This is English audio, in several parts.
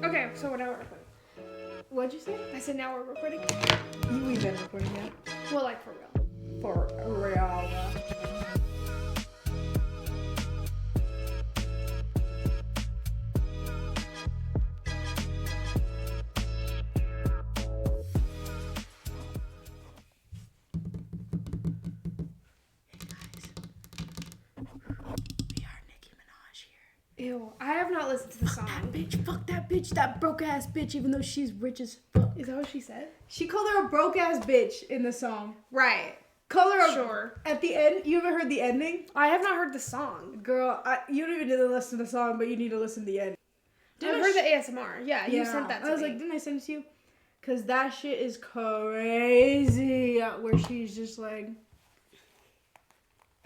Okay, so now we're recording. What'd you say? I said now we're recording. We've been recording yet. Well, like for real. For real. Ew, I have not listened to the song. Fuck that bitch, that broke ass bitch, even though she's rich as fuck. Is that what she said? She called her a broke ass bitch in the song. Right. Call her Sure. At the end, you ever heard the ending? I have not heard the song. Girl, you don't even need to listen to the song, but you need to listen to the end. I heard the ASMR. Yeah, you sent that to me. I was like, didn't I send it to you? Because that shit is crazy. Where she's just like...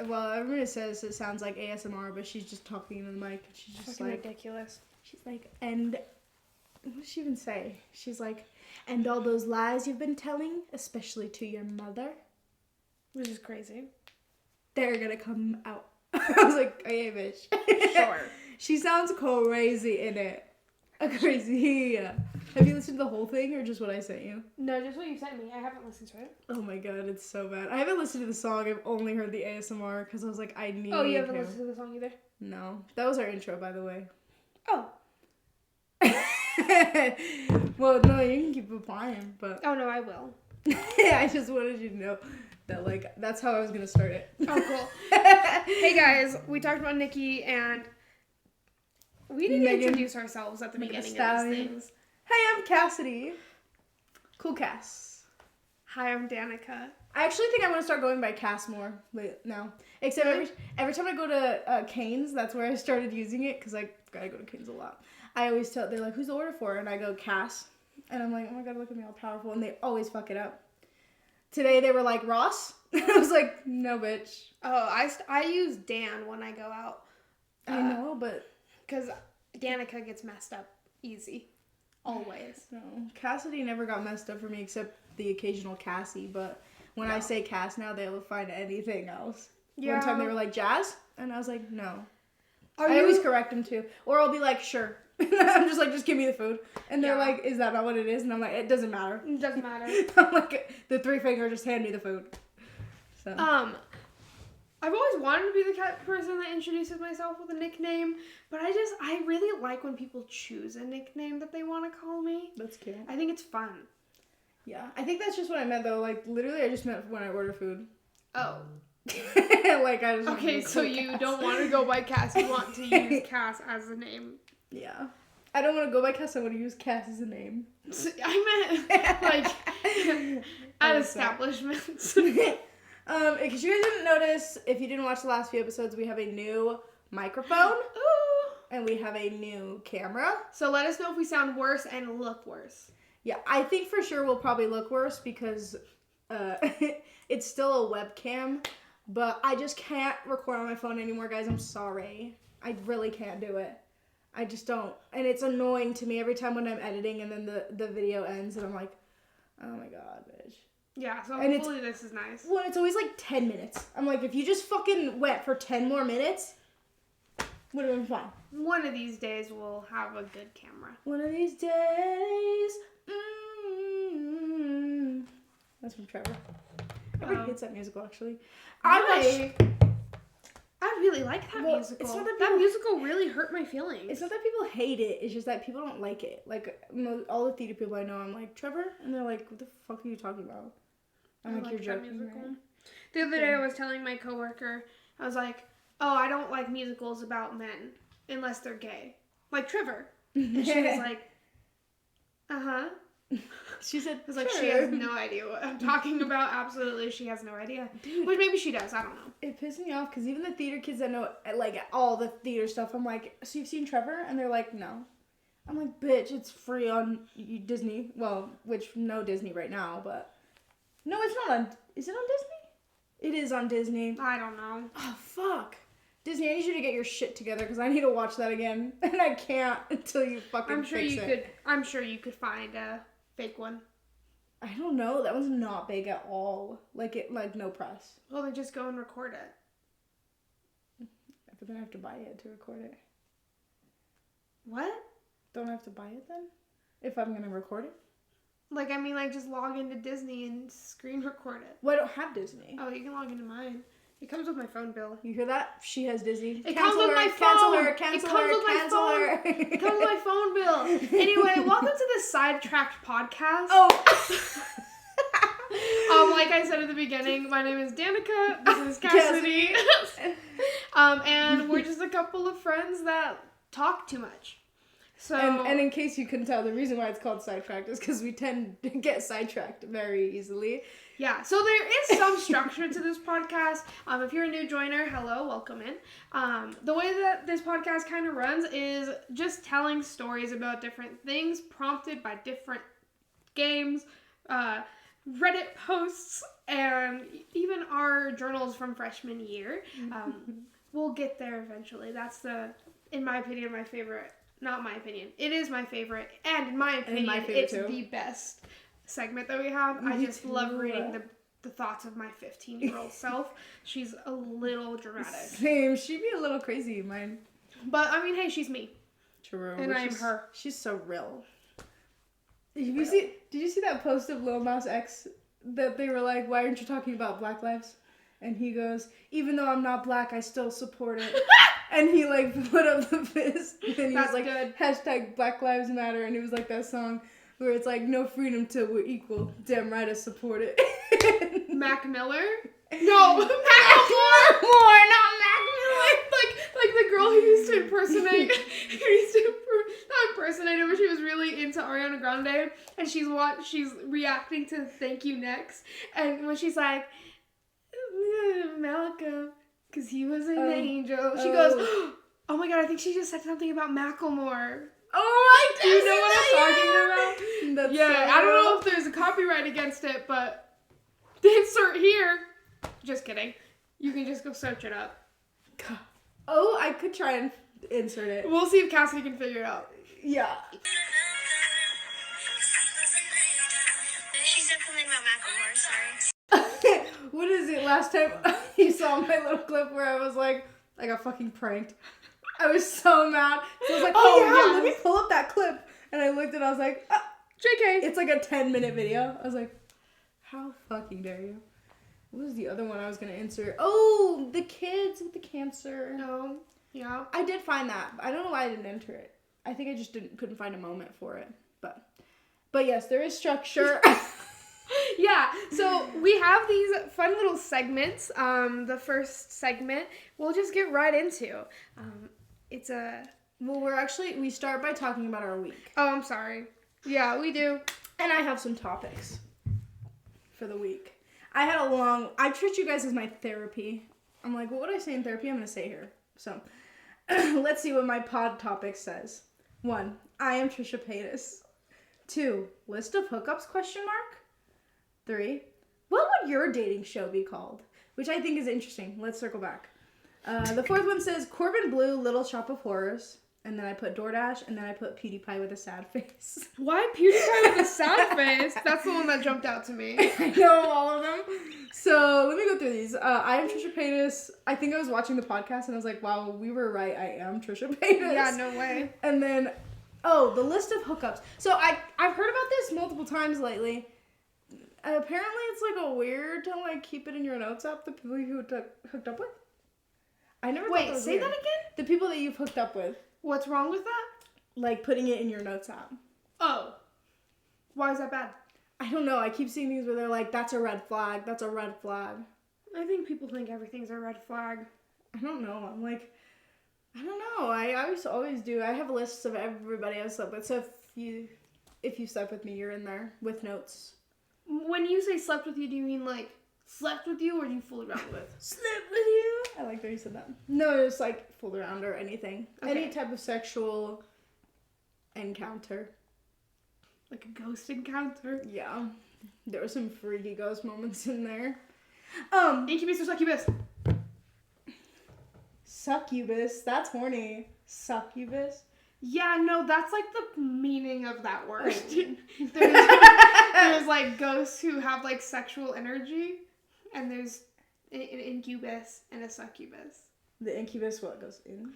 Well, everybody says it sounds like ASMR, but she's just talking in the mic. And she's just fucking like... ridiculous. She's like, and... What does she even say? She's like, and all those lies you've been telling, especially to your mother... Which is crazy. They're gonna come out. I was like, okay, bitch. Sure. She sounds crazy in it. Crazy. Have you listened to the whole thing or just what I sent you? No, just what you sent me. I haven't listened to it. Oh my god, it's so bad. I haven't listened to the song. I've only heard the ASMR because I was like, I need. Oh, you haven't listened to the song either? No. That was our intro, by the way. Oh. Well, no, you can keep applying, but... Oh, no, I will. I just wanted you to know that, like, that's how I was going to start it. Oh, cool. Hey, guys, we talked about Nikki, and we didn't introduce ourselves at the beginning of these things. Hey, I'm Cassidy. Cool Cass. Hi, I'm Danika. I actually think I'm going to start going by Cass more now. Except every time I go to Cane's, that's where I started using it, because I gotta go to Cane's a lot. I always tell, they're like, who's the order for? And I go, Cass. And I'm like, oh my god, look at me all powerful. And they always fuck it up. Today they were like, Ross? I was like, no, bitch. Oh, I use Dan when I go out. I know, but... Because Danika gets messed up easy. Always. No, Cassidy never got messed up for me except the occasional Cassie, but when I say Cass now, they'll find anything else. Yeah. One time they were like, Jazz? And I was like, no. I always correct them too. Or I'll be like, sure. I'm just like, just give me the food. And they're like, is that not what it is? And I'm like, it doesn't matter. It doesn't matter. I'm like, the three finger, just hand me the food. So. I've always wanted to be the person that introduces myself with a nickname, but I really like when people choose a nickname that they want to call me. That's cute. I think it's fun. Yeah, I think that's just what I meant though. Like, literally, I just meant when I order food. Oh. Like, I just... Okay, so you don't want to go by Cass, you want to use Cass as a name. Yeah. I don't want to go by Cass, I want to use Cass as a name. I meant, like, at establishments. Because you guys didn't notice, if you didn't watch the last few episodes, we have a new microphone. Ooh. And we have a new camera. So let us know if we sound worse and look worse. Yeah, I think for sure we'll probably look worse because it's still a webcam. But I just can't record on my phone anymore, guys. I'm sorry. I really can't do it. I just don't. And it's annoying to me every time when I'm editing and then the video ends and I'm like, oh my god, bitch. Yeah, so hopefully this is nice. Well, it's always like 10 minutes. I'm like, if you just fucking went for 10 more minutes, would have been fine. One of these days we'll have a good camera. One of these days. That's from Trevor. Everybody hates that musical, actually. I really like that musical. It's not that that musical really hurt my feelings. It's not that people hate it. It's just that people don't like it. Like, all the theater people I know, I'm like, Trevor? And they're like, what the fuck are you talking about? I'm like, you're joking, right? The other day I was telling my coworker, I was like, oh, I don't like musicals about men unless they're gay. Like Trevor. And she was like, uh-huh. She said, I was like, she has no idea what I'm talking about. Absolutely, she has no idea. Dude, which maybe she does. I don't know. It pissed me off because even the theater kids that know, like, all the theater stuff, I'm like, so you've seen Trevor? And they're like, no. I'm like, bitch, it's free on Disney. Well, which, no Disney right now, but... No, it's not on... Is it on Disney? It is on Disney. I don't know. Oh, fuck. Disney, I need you to get your shit together because I need to watch that again. And I can't until you fucking fix it. I'm sure you could find a fake one. I don't know. That one's not big at all. Like, no press. Well, then just go and record it. But then I have to buy it to record it. What? Don't I have to buy it then? If I'm gonna record it? Like, I mean, like, just log into Disney and screen record it. Well, I don't have Disney. Oh, you can log into mine. It comes with my phone bill. You hear that? She has Disney. It comes with my phone. It comes with my phone. It comes with my phone bill. Anyway, welcome to the Sidetracked podcast. Oh. Like I said at the beginning, my name is Danika. This is Cassidy. And we're just a couple of friends that talk too much. So and in case you couldn't tell, the reason why it's called Sidetracked is because we tend to get sidetracked very easily. Yeah, so there is some structure to this podcast. If you're a new joiner, hello, welcome in. The way that this podcast kind of runs is just telling stories about different things prompted by different games, Reddit posts, and even our journals from freshman year. We'll get there eventually. That's in my opinion, my favorite. Not my opinion. It is my favorite, and in my opinion, it's too. The best segment that we have. I just love reading the thoughts of my 15-year-old self. She's a little dramatic. Same. She'd be a little crazy, mine. But, I mean, hey, she's me. True. And I'm her. She's so real. Did you see that post of Lil Nas X that they were like, why aren't you talking about Black lives? And he goes, even though I'm not black, I still support it. And he, like, put up the fist. And he was like, good. #, Black Lives Matter. And it was like that song where it's like, no freedom till we're equal. Damn right I support it. Mac Miller? No, Macklemore! More, not Mac Miller. Like the girl who used to impersonate, not impersonate her, but she was really into Ariana Grande. And she's reacting to Thank You Next. And when she's like, Malcolm, because he was an angel. She goes, oh my god, I think she just said something about Macklemore. Oh, Do you know what I'm talking about? That's Yeah, I don't know if there's a copyright against it, but the insert here. Just kidding. You can just go search it up. Oh, I could try and insert it. We'll see if Cassidy can figure it out. Yeah. She said something about Macklemore, sorry. What is it? Last time you saw my little clip where I was like, I got fucking pranked. I was so mad. So I was like, let me pull up that clip. And I looked and I was like, JK. It's like a 10-minute video. I was like, how fucking dare you? What was the other one I was going to insert? Oh, the kids with the cancer. No. Yeah. I did find that. I don't know why I didn't enter it. I think I just couldn't find a moment for it. But yes, there is structure. Yeah, so we have these fun little segments. The first segment we'll just get right into. We start by talking about our week. Oh, I'm sorry. Yeah, we do. And I have some topics for the week. I treat you guys as my therapy. I'm like, what would I say in therapy? I'm going to say here. So, let's see what my pod topic says. 1, I am Trisha Paytas. 2, list of hookups, ? 3, what would your dating show be called? Which I think is interesting. Let's circle back. The 4th one says Corbin Blue, Little Shop of Horrors. And then I put DoorDash, and then I put PewDiePie with a sad face. Why PewDiePie with a sad face? That's the one that jumped out to me. I know all of them. So let me go through these. I am Trisha Paytas. I think I was watching the podcast, and I was like, wow, we were right. I am Trisha Paytas. Yeah, no way. And then, the list of hookups. So I've heard about this multiple times lately. Apparently, it's like a weird to like keep it in your notes app. The people you hooked up with. I never. Wait, thought that was say weird. that again. The people that you've hooked up with. What's wrong with that? Like putting it in your notes app. Oh, why is that bad? I don't know. I keep seeing things where they're like, "That's a red flag. That's a red flag." I think people think everything's a red flag. I don't know. I'm like, I don't know. I always do. I have lists of everybody I've slept with. So if you slept with me, you're in there with notes. When you say slept with you, do you mean like slept with you, or do you fool around with? Slept with you? I like that you said that. No, it's like fooled around or anything. Okay. Any type of sexual encounter. Like a ghost encounter? Yeah. There were some freaky ghost moments in there. Incubus or succubus? Succubus. That's horny. Succubus. Yeah, no, that's like the meaning of that word. Oh. There's like ghosts who have like sexual energy, and there's an incubus and a succubus. The incubus, what goes in?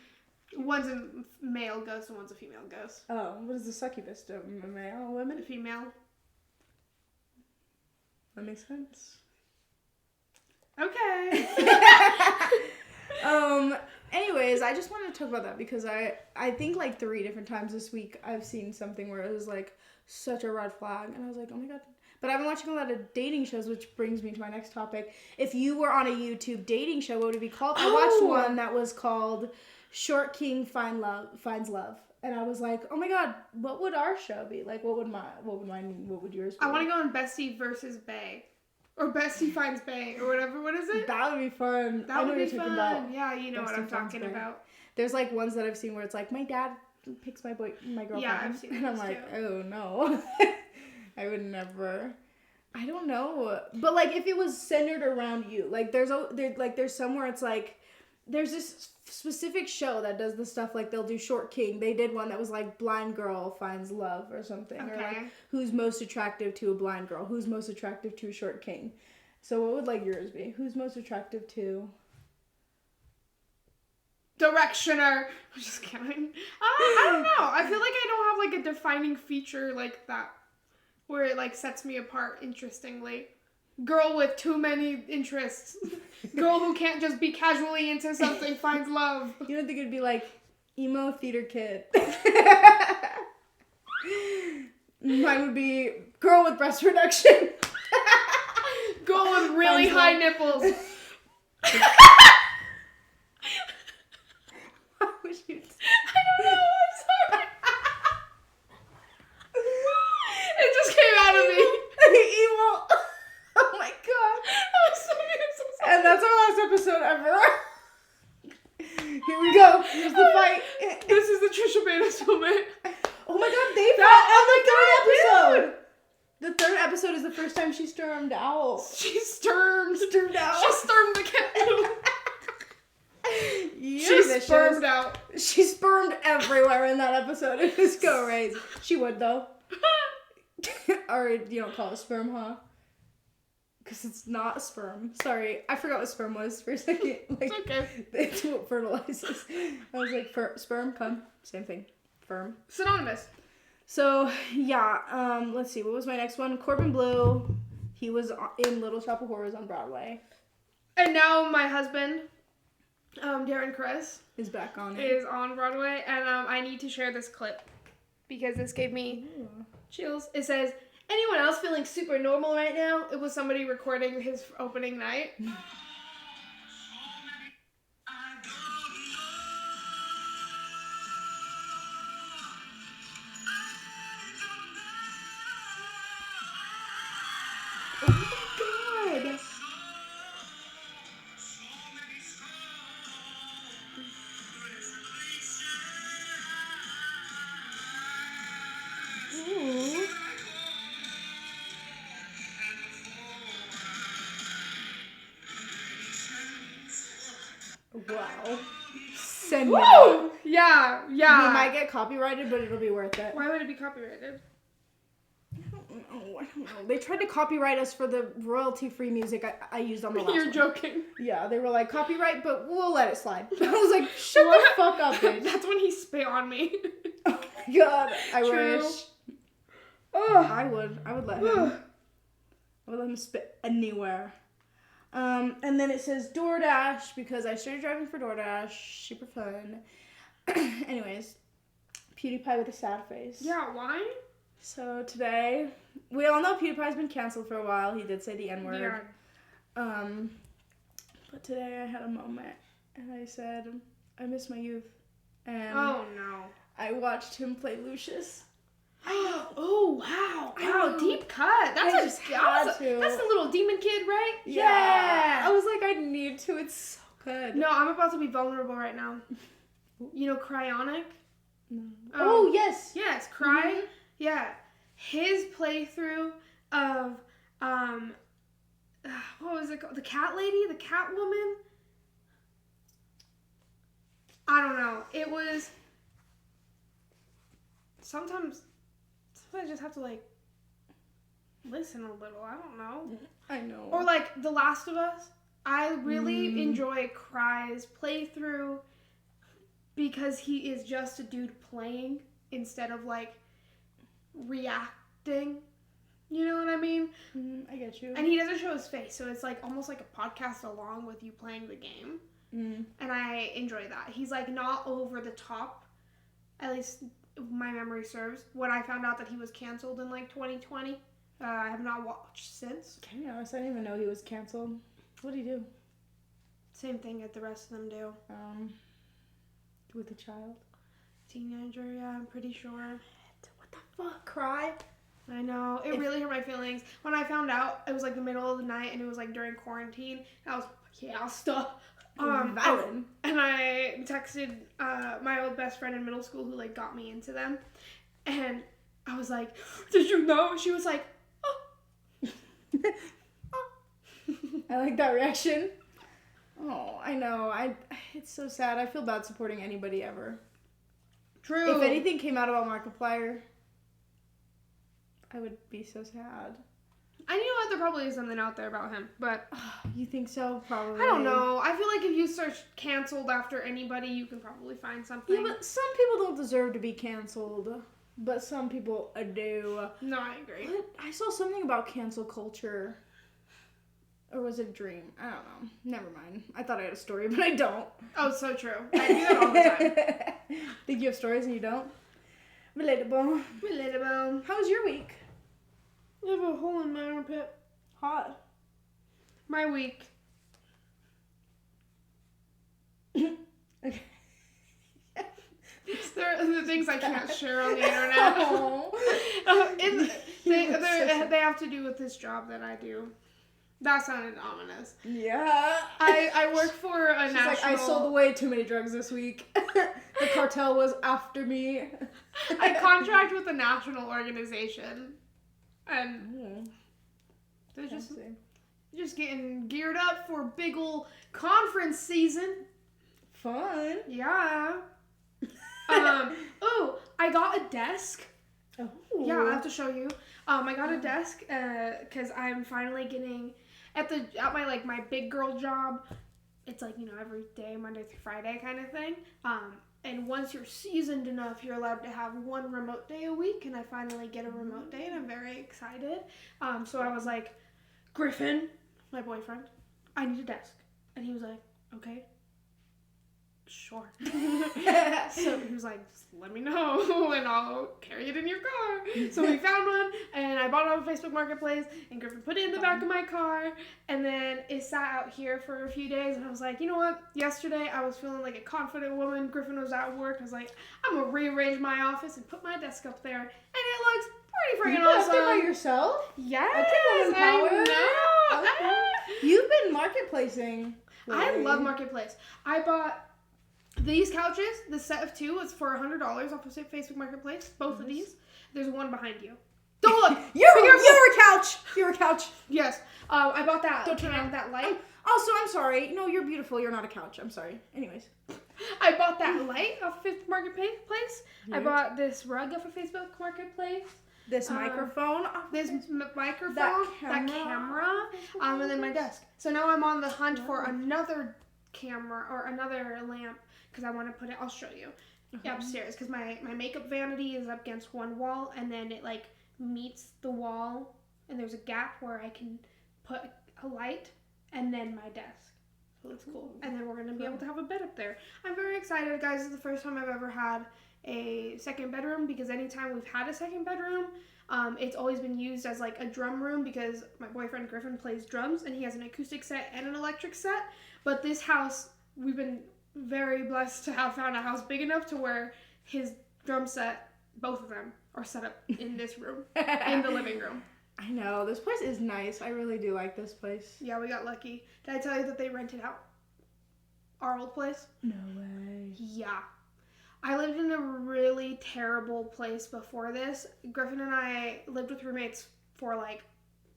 One's a male ghost and one's a female ghost. Oh, what is the succubus? A male, women? A female. That makes sense. Okay. Anyways, I just wanted to talk about that because I think like 3 different times this week I've seen something where it was like such a red flag and I was like, oh my god. But I've been watching a lot of dating shows, which brings me to my next topic. If you were on a YouTube dating show, what would it be called? I watched one that was called Short King Finds Love. And I was like, oh my god, what would our show be? Like what would yours be? I want to go on Bestie versus Bae. Or Bestie finds Bae, or whatever. What is it? That would be fun. That would be fun. Yeah, you know what I'm talking about. There's like ones that I've seen where it's like, my dad picks my girlfriend. Yeah, I've seen and I'm like, too. oh no. I would never. I don't know. But like if it was centered around you, like there's somewhere it's like, there's this specific show that does the stuff like they'll do Short King. They did one that was like blind girl finds love or something. Okay. Or like who's most attractive to a blind girl? Who's most attractive to a short king? So what would like yours be? Who's most attractive to? Directioner. I'm just kidding. I don't know. I feel like I don't have like a defining feature like that where it like sets me apart interestingly. Girl with too many interests. Girl who can't just be casually into something finds love. You don't think it'd be like emo theater kid? Mine would be girl with breast reduction. Girl with really high nipples. Why would you? I don't know. I'm sorry. It just came out of me. Emo. Oh my god. I'm so sorry. And that's our last episode ever. Here we go. Here's the fight. This is the Trisha Paytas moment. Oh my god, they fought on the 3rd episode. The 3rd episode is the first time she stormed out. She stormed out. She stormed the cat. She spermed out. She spermed everywhere in that episode. It was crazy. She would though. Or you don't call it sperm, huh? Because it's not sperm. Sorry, I forgot what sperm was for a second. Like, it's okay. It's what fertilizes. I was like, sperm, cum, same thing. Firm. Synonymous. So, yeah, let's see, what was my next one? Corbin Bleu, he was in Little Shop of Horrors on Broadway. And now my husband, Darren Chris, Is back on it. is on Broadway, and I need to share this clip because this gave me chills. It says, anyone else feeling super normal right now? It was somebody recording his opening night. Wow. Send it Woo! out. Yeah. We might get copyrighted, but it'll be worth it. Why would it be copyrighted? I don't know. They tried to copyright us for the royalty-free music I used on the last You're one. joking. Yeah, they were like, copyright, but we'll let it slide. I was like, shut the fuck up, bitch. That's when he spit on me. Oh my god, I True. wish. Oh, I would let him. I would let him spit anywhere. And then it says DoorDash because I started driving for DoorDash. Super fun. Anyways, PewDiePie with a sad face. Yeah, why? So today, we all know PewDiePie's been canceled for a while. He did say the N-word. Yeah. But today I had a moment, and I said, I miss my youth. And Oh, no. I watched him play Lucius. Oh, wow. I Wow, know. deep cut. That's I just had to. That's the little demon kid, right? Yeah. I was like, I need to. It's so good. No, I'm about to be vulnerable right now. You know Cryonic? No. Oh, yes. Yes, Cry. Mhm. Yeah. His playthrough of, what was it called? The cat lady? The cat woman? I don't know. It was, sometimes I just have to, like, listen a little. I don't know. I know. Or, like, The Last of Us. I really enjoy Cry's playthrough. because he is just a dude playing instead of like reacting. You know what I mean? I get you. And he doesn't show his face, so it's like almost like a podcast along with you playing the game. And I enjoy that. He's like not over the top, at least my memory serves. When I found out that he was canceled in like 2020, I have not watched since. Can you be honest? I didn't even know he was canceled. What did he do? Same thing that the rest of them do. With a child? Teenager, yeah, I'm pretty sure. What the fuck? Cry? I know. It really hurt my feelings. When I found out, it was like the middle of the night and it was like during quarantine. And I was, yeah, stop. Valid. And I texted my old best friend in middle school who like got me into them. And I was like, did you know? She was like, oh. I like that reaction. Oh, I know. It's so sad. I feel bad supporting anybody ever. True. If anything came out about Markiplier, I would be so sad. I know what there probably is something out there about him, but you think so? Probably. I don't know. I feel like if you search canceled after anybody, you can probably find something. Yeah, but some people don't deserve to be canceled, but some people do. No, I agree. But I saw something about cancel culture. Or was it a dream? I don't know. Never mind. I thought I had a story, but I don't. Oh, so true. I do that all the time. Think you have stories and you don't? Relatable. Relatable. How was your week? I have a hole in my armpit. Hot. My week. Okay. There are the things I can't share on the internet. They have to do with this job that I do. That sounded ominous. Yeah. I work for a She's national... like, I sold way too many drugs this week. The cartel was after me. I contract with a national organization. And they're just getting geared up for big ol' conference season. Fun. Yeah. Oh, I got a desk. Oh. Yeah, I have to show you. I got a desk because I'm finally getting at my big girl job. It's like, you know, every day, Monday through Friday kind of thing. And once you're seasoned enough, you're allowed to have one remote day a week. And I finally get a remote day, and I'm very excited. So I was like, Griffin, my boyfriend, I need a desk. And he was like, okay. Sure. So he was like, just let me know and I'll carry it in your car. So we found one and I bought it on Facebook Marketplace and Griffin put it in the back of my car, and then it sat out here for a few days, and I was like, you know what? Yesterday I was feeling like a confident woman. Griffin was at work. I was like, I'm gonna rearrange my office and put my desk up there, and it looks pretty freaking awesome. You put it by yourself? Yes, I know. Okay. You've been marketplacing. I love Marketplace. I bought these couches, the set of two, was for $100 off of Facebook Marketplace. Both of these. There's one behind you. Don't look. You're a couch. You're a couch. Yes. I bought that. Don't turn on that light. Also, I'm sorry. No, you're beautiful. You're not a couch. I'm sorry. Anyways. I bought that light off of Facebook Marketplace. Weird. I bought this rug off of Facebook Marketplace. This microphone. This microphone. That camera. And then my desk. So now I'm on the hunt for another camera or another lamp because I want to put it. I'll show you. Yeah, upstairs because my makeup vanity is up against one wall, and then it like meets the wall, and there's a gap where I can put a light, and then my desk. So that's cool. And then we're gonna be able to have a bed up there. I'm very excited, guys. This is the first time I've ever had a second bedroom, because anytime we've had a second bedroom, it's always been used as like a drum room because my boyfriend Griffin plays drums and he has an acoustic set and an electric set. But this house, we've been very blessed to have found a house big enough to where his drum set, both of them, are set up in this room, in the living room. I know. This place is nice. I really do like this place. Yeah, we got lucky. Did I tell you that they rented out our old place? No way. Yeah. I lived in a really terrible place before this. Griffin and I lived with roommates for like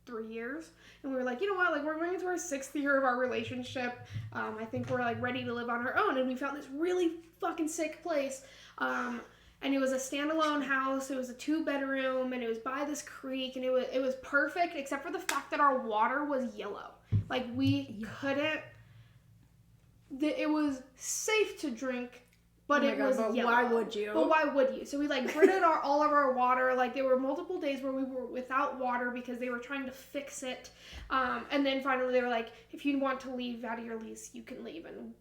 3 years, and we were like, you know what, like we're going into our 6th year of our relationship. I think we're like ready to live on our own, and we found this really fucking sick place. And it was a standalone house. It was a 2-bedroom, and it was by this creek, and it was perfect except for the fact that our water was yellow. Like we couldn't. It was safe to drink, but Oh my it God, was but yellow. why would you? But why would you? So we like gridded all of our water. Like there were multiple days where we were without water because they were trying to fix it. And then finally they were like, if you want to leave out of your lease, you can leave, and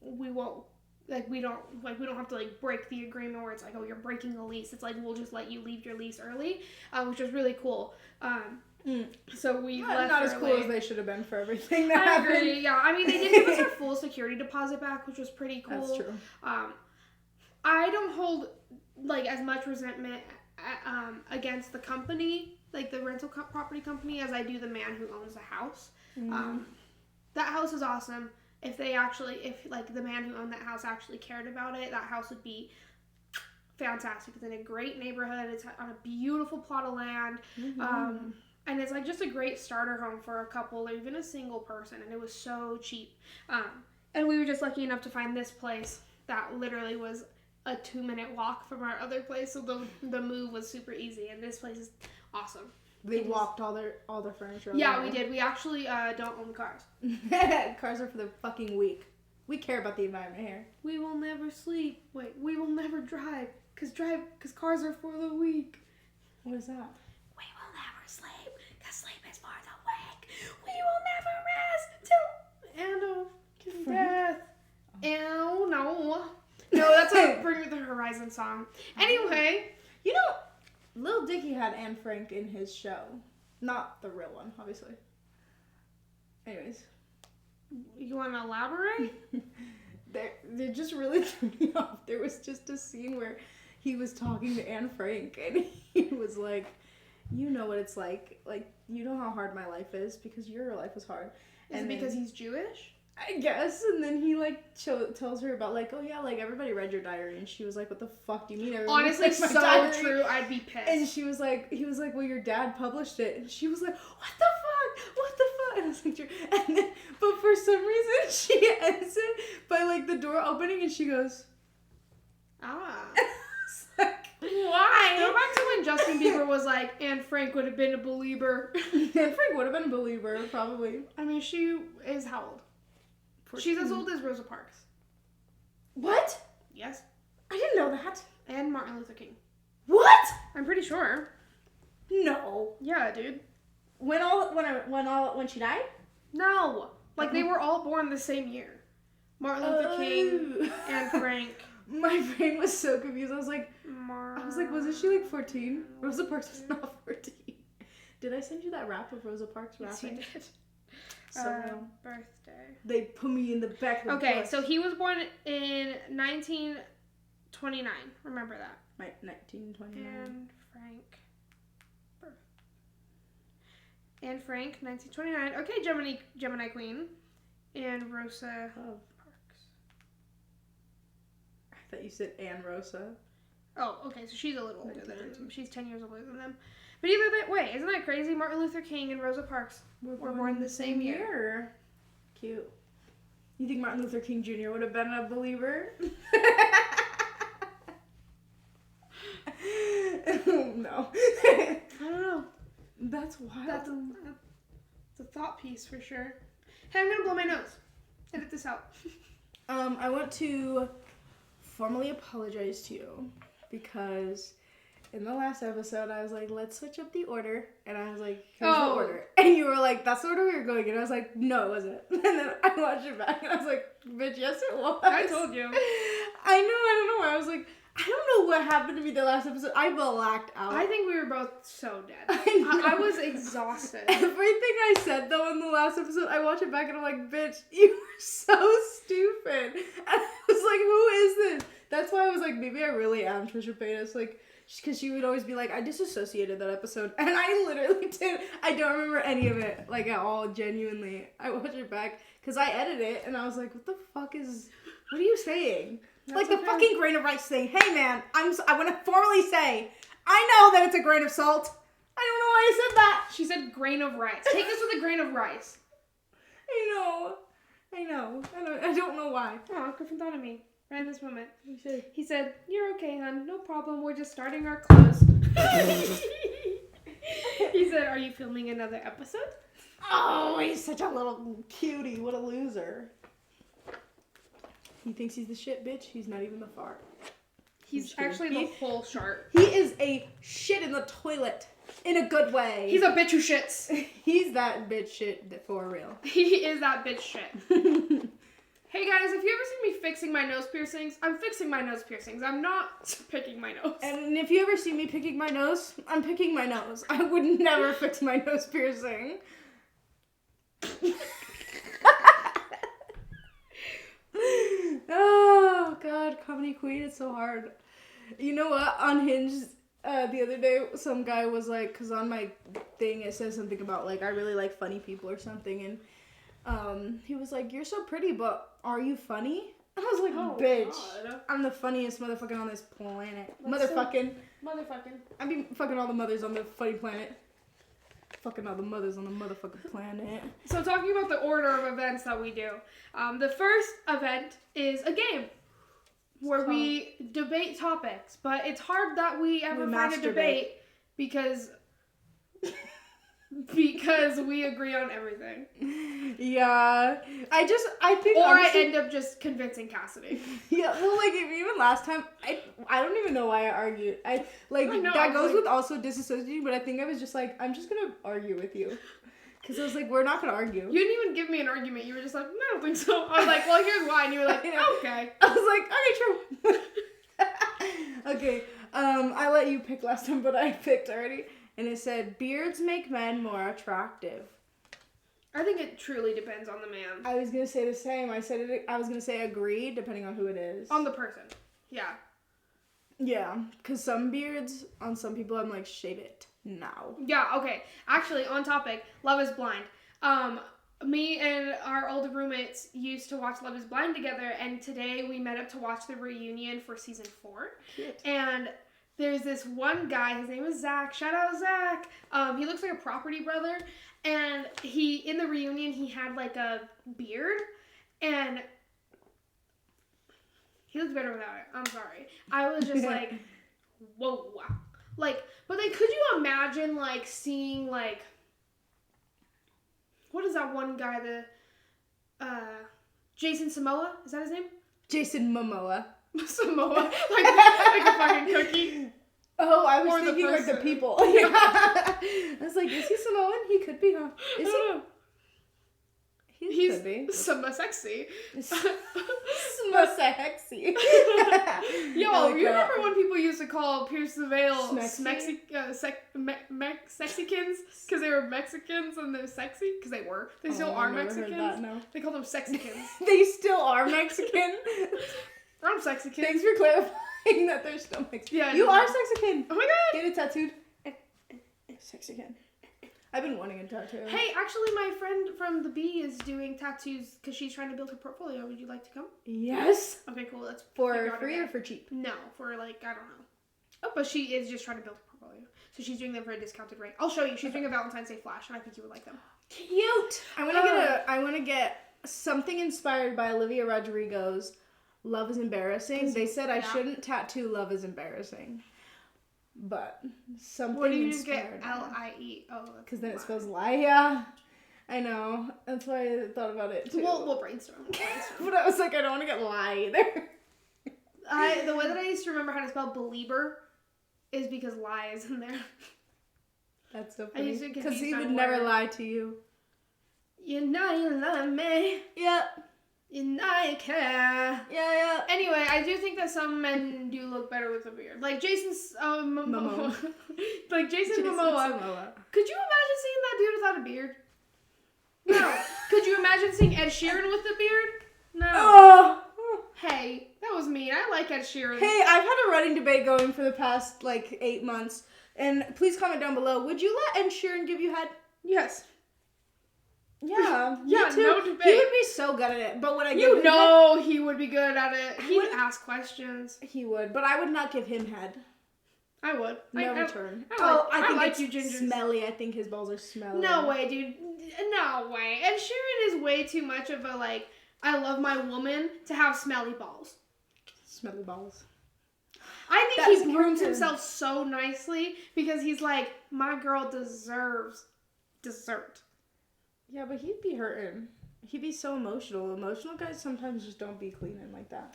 we won't. We don't have to like break the agreement where it's like, oh, you're breaking a lease. It's like we'll just let you leave your lease early, which was really cool. So we left not as early. cool as they should have been for everything that I happened. agree. Yeah, I mean they did give us our full security deposit back, which was pretty cool. That's true. I don't hold like as much resentment against the company, like the rental property company, as I do the man who owns the house. That house is awesome. If like the man who owned that house actually cared about it, that house would be fantastic. It's in a great neighborhood. It's on a beautiful plot of land. And it's like just a great starter home for a couple or even a single person. And it was so cheap. And we were just lucky enough to find this place that literally was a 2-minute walk from our other place. So the move was super easy. And this place is awesome. They walked all their furniture. Yeah, we did. We actually don't own cars. Cars are for the fucking weak. We care about the environment here. We will never sleep. Wait, we will never drive. Cause cars are for the weak. What is that? We will never sleep. Cause sleep is for the weak. We will never rest till end of death. Ew, no. No, that's a Bring Me the Horizon song. Anyway. You know, Lil Dicky had Anne Frank in his show. Not the real one, obviously. Anyways. You want to elaborate? They just really threw me off. There was just a scene where he was talking to Anne Frank, and he was like, you know what it's like. Like, you know how hard my life is, because your life was hard. Is it because he's Jewish? I guess. And then he, like, tells her about, like, oh, yeah, like, everybody read your diary. And she was like, what the fuck do you mean? Everyone Honestly, read my so diary? true. I'd be pissed. And he was like, well, your dad published it. And she was like, what the fuck? What the fuck? And I was like, true. And then, but for some reason, she ends it by, like, the door opening, and she goes, ah. like, why? Go back to when Justin Bieber was like, Anne Frank would have been a believer. Anne Frank would have been a believer, probably. I mean, she is how old? 14. She's as old as Rosa Parks. What? Yes. I didn't know that. And Martin Luther King. What? I'm pretty sure. No. Yeah, dude. When she died? No. Like, they were all born the same year. Martin Luther King, Anne Frank. My brain was so confused. I was like, wasn't she like 14? Rosa Parks was not 14. Did I send you that rap of Rosa Parks rapping? Yes, you did. Birthday. They put me in the back of the Okay, bus. so he was born in 1929. Remember that. 1929. Anne Frank. Birth. Anne Frank, 1929. Okay, Gemini Queen. And Rosa Parks. I thought you said Anne Rosa. Oh, okay, so she's a little older than him. She's 10 years older than them. But either way, isn't that crazy? Martin Luther King and Rosa Parks were born the same year. Cute. You think Martin Luther King Jr. would have been a believer? No. I don't know. That's wild. That's a thought piece for sure. Hey, I'm gonna blow my nose. Edit this out. I want to formally apologize to you because in the last episode I was like, let's switch up the order, and I was like, here's the order, and you were like, that's the order we were going, and I was like, no, it wasn't. And then I watched it back, and I was like, bitch, yes it was. I told you. I don't know why. I was like, I don't know what happened to me the last episode. I blacked out. I think we were both so dead. I was exhausted. Everything I said, though, in the last episode, I watch it back and I'm like, bitch, you were so stupid. And I was like, who is this? That's why I was like, maybe I really am Trisha Paytas. Like, because she would always be like, I disassociated that episode. And I literally did. I don't remember any of it, like, at all, genuinely. I watched it back because I edited it and I was like, what the fuck is, what are you saying? That's like okay. The fucking grain of rice thing. Hey man, I want to formally say, I know that it's a grain of salt. I don't know why I said that. She said grain of rice. Take this with a grain of rice. I know. I don't know why. Oh, Griffin thought of me right in this moment. You He said, you're okay, hon. No problem. We're just starting our close. He said, are you filming another episode? Oh, he's such a little cutie. What a loser. He thinks he's the shit, bitch. He's not even the fart. He's actually the whole shark. He is a shit in the toilet. In a good way. He's a bitch who shits. He's that bitch shit for real. He is that bitch shit. Hey guys, have you ever seen me fixing my nose piercings? I'm fixing my nose piercings. I'm not picking my nose. And if you ever see me picking my nose, I'm picking my nose. I would never fix my nose piercing. Oh god, comedy queen, it's so hard. You know what? On Hinge, the other day, some guy was like, because on my thing it says something about like I really like funny people or something, and he was like, "You're so pretty, but are you funny?" And I was like, Oh, "Bitch, God. I'm the funniest motherfucker on this planet. That's Motherfucking. Motherfucking. I be fucking all the mothers on the funny planet. Fucking all the mothers on the motherfucking planet." So talking about the order of events that we do, the first event is a game where we debate topics, but it's hard that we ever find a debate because we agree on everything. Yeah, I think. Or honestly, I end up just convincing Cassidy. Yeah, well, like even last time, I don't even know why I argued. I know, that I was goes like- with also disassociating, but I think I was just like, I'm just gonna argue with you, because I was like, we're not gonna argue. You didn't even give me an argument. You were just like, I don't think so. I was like, well, here's why. And you were like, okay. I was like, okay, true. Okay, I let you pick last time, but I picked already, and it said beards make men more attractive. I think it truly depends on the man. I was gonna say the same. I was gonna say agree, depending on who it is. On the person. Yeah. Yeah, because some beards, on some people, I'm like, shave it now. Yeah, okay. Actually, on topic, Love is Blind. Me and our old roommates used to watch Love is Blind together, and today we met up to watch the reunion for season 4. Cute. And there's this one guy, his name is Zach. Shout out Zach. He looks like a property brother, and in the reunion, he had like a beard, and he looks better without it. I'm sorry. I was just like, whoa. Like, but like, could you imagine like seeing like, what is that one guy, Jason Samoa? Is that his name? Jason Momoa. Samoa. like a fucking cookie. Oh, I was Or the thinking like the person. people. I was like, is he Samoan? He could be, huh? Is he? No. He could be. He's sexy. So sexy. Yo, I like you that. remember when people used to call Pierce the Veil Smexy? Sexicans? Because they were Mexicans and they're sexy? Because they were. They still are I've never heard Mexicans. that, no. They call them Sexicans. They still are Mexican. I'm Sexicans. Thanks for clarifying that they're still Mexican. Yeah, You no. are Mexican. Oh my god! Get it tattooed. Mexican. I've been wanting a tattoo. Hey, actually, my friend from the B is doing tattoos because she's trying to build her portfolio. Would you like to come? Yes. Okay, cool. Let's For figure out a free day. or for cheap? No, for like, I don't know. Oh, but she is just trying to build a portfolio. So she's doing them for a discounted rate. I'll show you. She's doing a Valentine's Day flash, and I think you would like them. Cute. I want to get something inspired by Olivia Rodrigo's Love is Embarrassing. They said I shouldn't tattoo Love is Embarrassing. But something What do you just inspired. get? L-I-E. Oh, Because then it spells lie. Yeah. I know. That's why I thought about it too. We'll brainstorm. But I was like, I don't want to get lie either. The way that I used to remember how to spell believer is because lie is in there. That's so I funny. used to Because he confuse would that never word. lie to you. You know you love me. Yep. You know you care. Yeah. Anyway, I do think that some men do look better with a beard. Like Jason's Momoa. like Jason Momoa. Could you imagine seeing that dude without a beard? No. Could you imagine seeing Ed Sheeran with a beard? No. Oh. Hey, that was mean. I like Ed Sheeran. Hey, I've had a running debate going for the past, 8 months. And please comment down below. Would you let Ed Sheeran give you head? Yes. Yeah. Yeah, me too. no debate. He would be so good at it. But would I give You him know he would be good at it. He'd would- ask questions. head? He would. But I would not give him head. I would. No I return. I think like it's you, Gingers. smelly. I think his balls are smelly. No way, dude. No way. Ed Sheeran is way too much of a, I love my woman to have smelly balls. Smelly balls. I think That's he grooms cute. himself so nicely because he's like, my girl deserves dessert. Yeah, but he'd be hurting. He'd be so emotional. Emotional guys sometimes just don't be cleaning like that.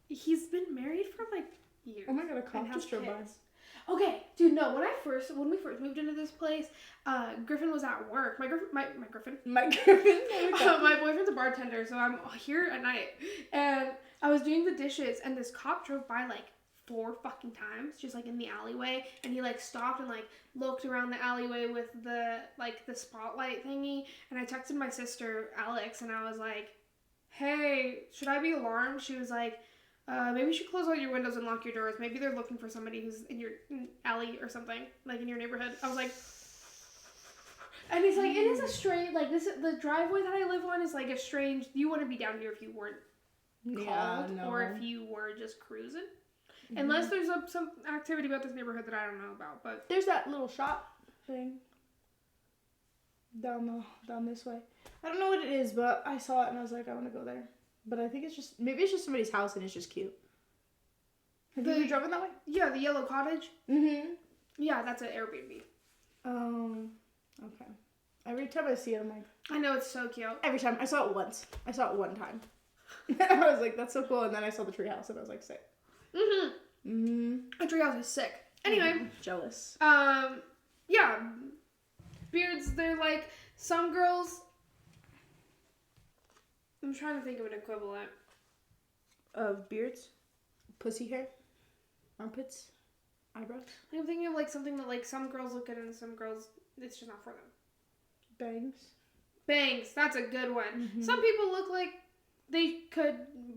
He's been married for like years. Oh my god, a cop and has just drove by. kids. Okay, dude, no. When we first moved into this place, Griffin was at work. My Griffin. My Griffin. My boyfriend's a bartender, so I'm here at night, and I was doing the dishes, and this cop drove by like 4 fucking times, just like in the alleyway, and he like stopped and like looked around the alleyway with the spotlight thingy, and I texted my sister Alex, and I was like, "Hey, should I be alarmed?" She was like, maybe you should close all your windows and lock your doors. Maybe they're looking for somebody who's in your alley or something, like in your neighborhood. I was like, and he's like, it is a strange, like the driveway that I live on is like a strange, you wouldn't be down here if you weren't called or if you were just cruising. Mm-hmm. Unless there's some activity about this neighborhood that I don't know about, but. There's that little shop thing down this way. I don't know what it is, but I saw it and I was like, I want to go there. But I think maybe it's just somebody's house and it's just cute. Have you driven that way? Yeah, the yellow cottage. Mm-hmm. Yeah, that's an Airbnb. Okay. Every time I see it, I'm like... I know, it's so cute. Every time. I saw it once. I saw it one time. I was like, that's so cool. And then I saw the treehouse and I was like, sick. Mm-hmm. Mm-hmm. A treehouse is sick. Anyway. Jealous. Yeah. Beards, they're like, some girls... I'm trying to think of an equivalent. Of beards? Pussy hair? Armpits? Eyebrows? I'm thinking of like something that like some girls look at and some girls, it's just not for them. Bangs? Bangs, that's a good one. Mm-hmm. Some people look like they could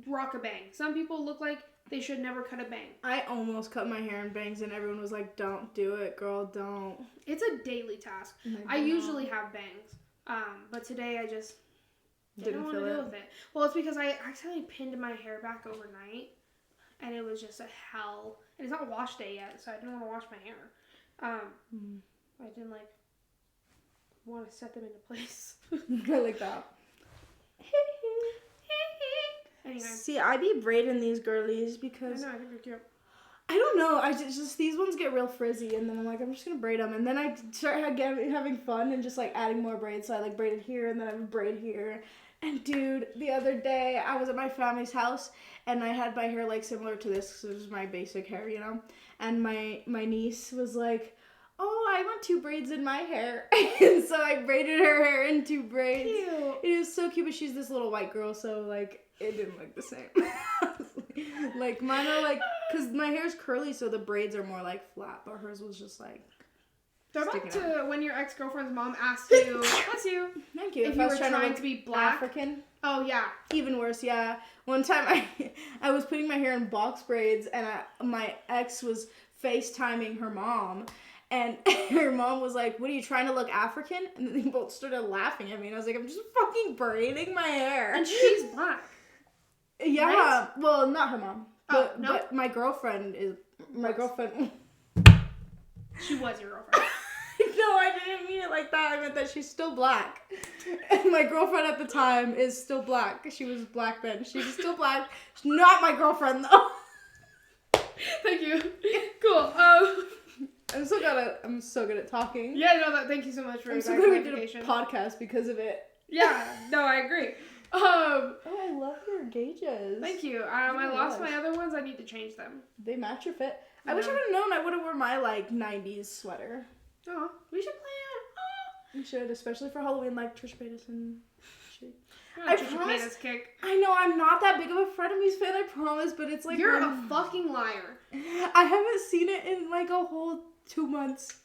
rock a bang. Some people look like they should never cut a bang. I almost cut my hair in bangs and everyone was like, don't do it, girl, don't. It's a daily task. I usually have bangs, but today I just... didn't want to deal with it. Well, it's because I accidentally pinned my hair back overnight, and it was just a hell. And it's not wash day yet, so I didn't want to wash my hair. I didn't want to set them into place. I like that. Anyway. See, I be braiding these girlies because I know, I think they're cute. I don't know. I just these ones get real frizzy, and then I'm like, I'm just gonna braid them, and then I start having fun and just like adding more braids. So I like braided here, and then I have a braid here. And dude, the other day I was at my family's house and I had my hair like similar to this because it was my basic hair, you know. And my niece was like, "Oh, I want 2 braids in my hair," and so I braided her hair in 2 braids. Cute. It was so cute, but she's this little white girl, so like it didn't look the same. Like mine are like, cause my hair's curly, so the braids are more like flat, but hers was just like. Go back to when your ex-girlfriend's mom asked you, bless you, thank you, if you were trying to be black. African. Oh, yeah. Even worse, yeah. One time I was putting my hair in box braids, and my ex was FaceTiming her mom, and her mom was like, "What, are you trying to look African?" And then they both started laughing at me, and I was like, "I'm just fucking braiding my hair." And she's black. Yeah. Right? Well, not her mom. Oh, no? But my girlfriend is... My girlfriend... She was your girlfriend. No, I didn't mean it like that. I meant that she's still black. And my girlfriend at the time is still black. She was black then. She's still black. She's not my girlfriend, though. Thank you. Cool. I'm so good at talking. Yeah, no, thank you so much for I'm that so glad we did clarification. a podcast because of it. Yeah, no, I agree. Oh, I love your gauges. Thank you. I lost my other ones. I need to change them. They match your fit. Yeah. I wish I would have known. I would have worn my like 90s sweater. Oh, we should plan. We should, especially for Halloween, like Trisha Paytas and shit. Trisha Paytas kick. I know I'm not that big of a Frenemies fan, I promise, but it's like you're a fucking liar. I haven't seen it in like a whole 2 months.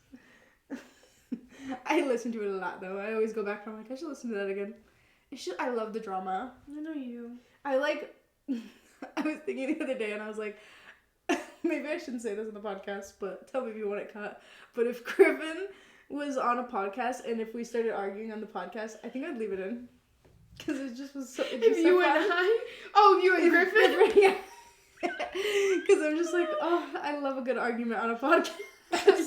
I listen to it a lot though. I always go back and I'm like, I should listen to that again. I love the drama. I know you. I was thinking the other day and I was like, maybe I shouldn't say this in the podcast, but tell me if you want it cut. But if Griffin was on a podcast and if we started arguing on the podcast, I think I'd leave it in. Because it just was so fun. If you and Griffin? Yeah. Because I'm just like, oh, I love a good argument on a podcast.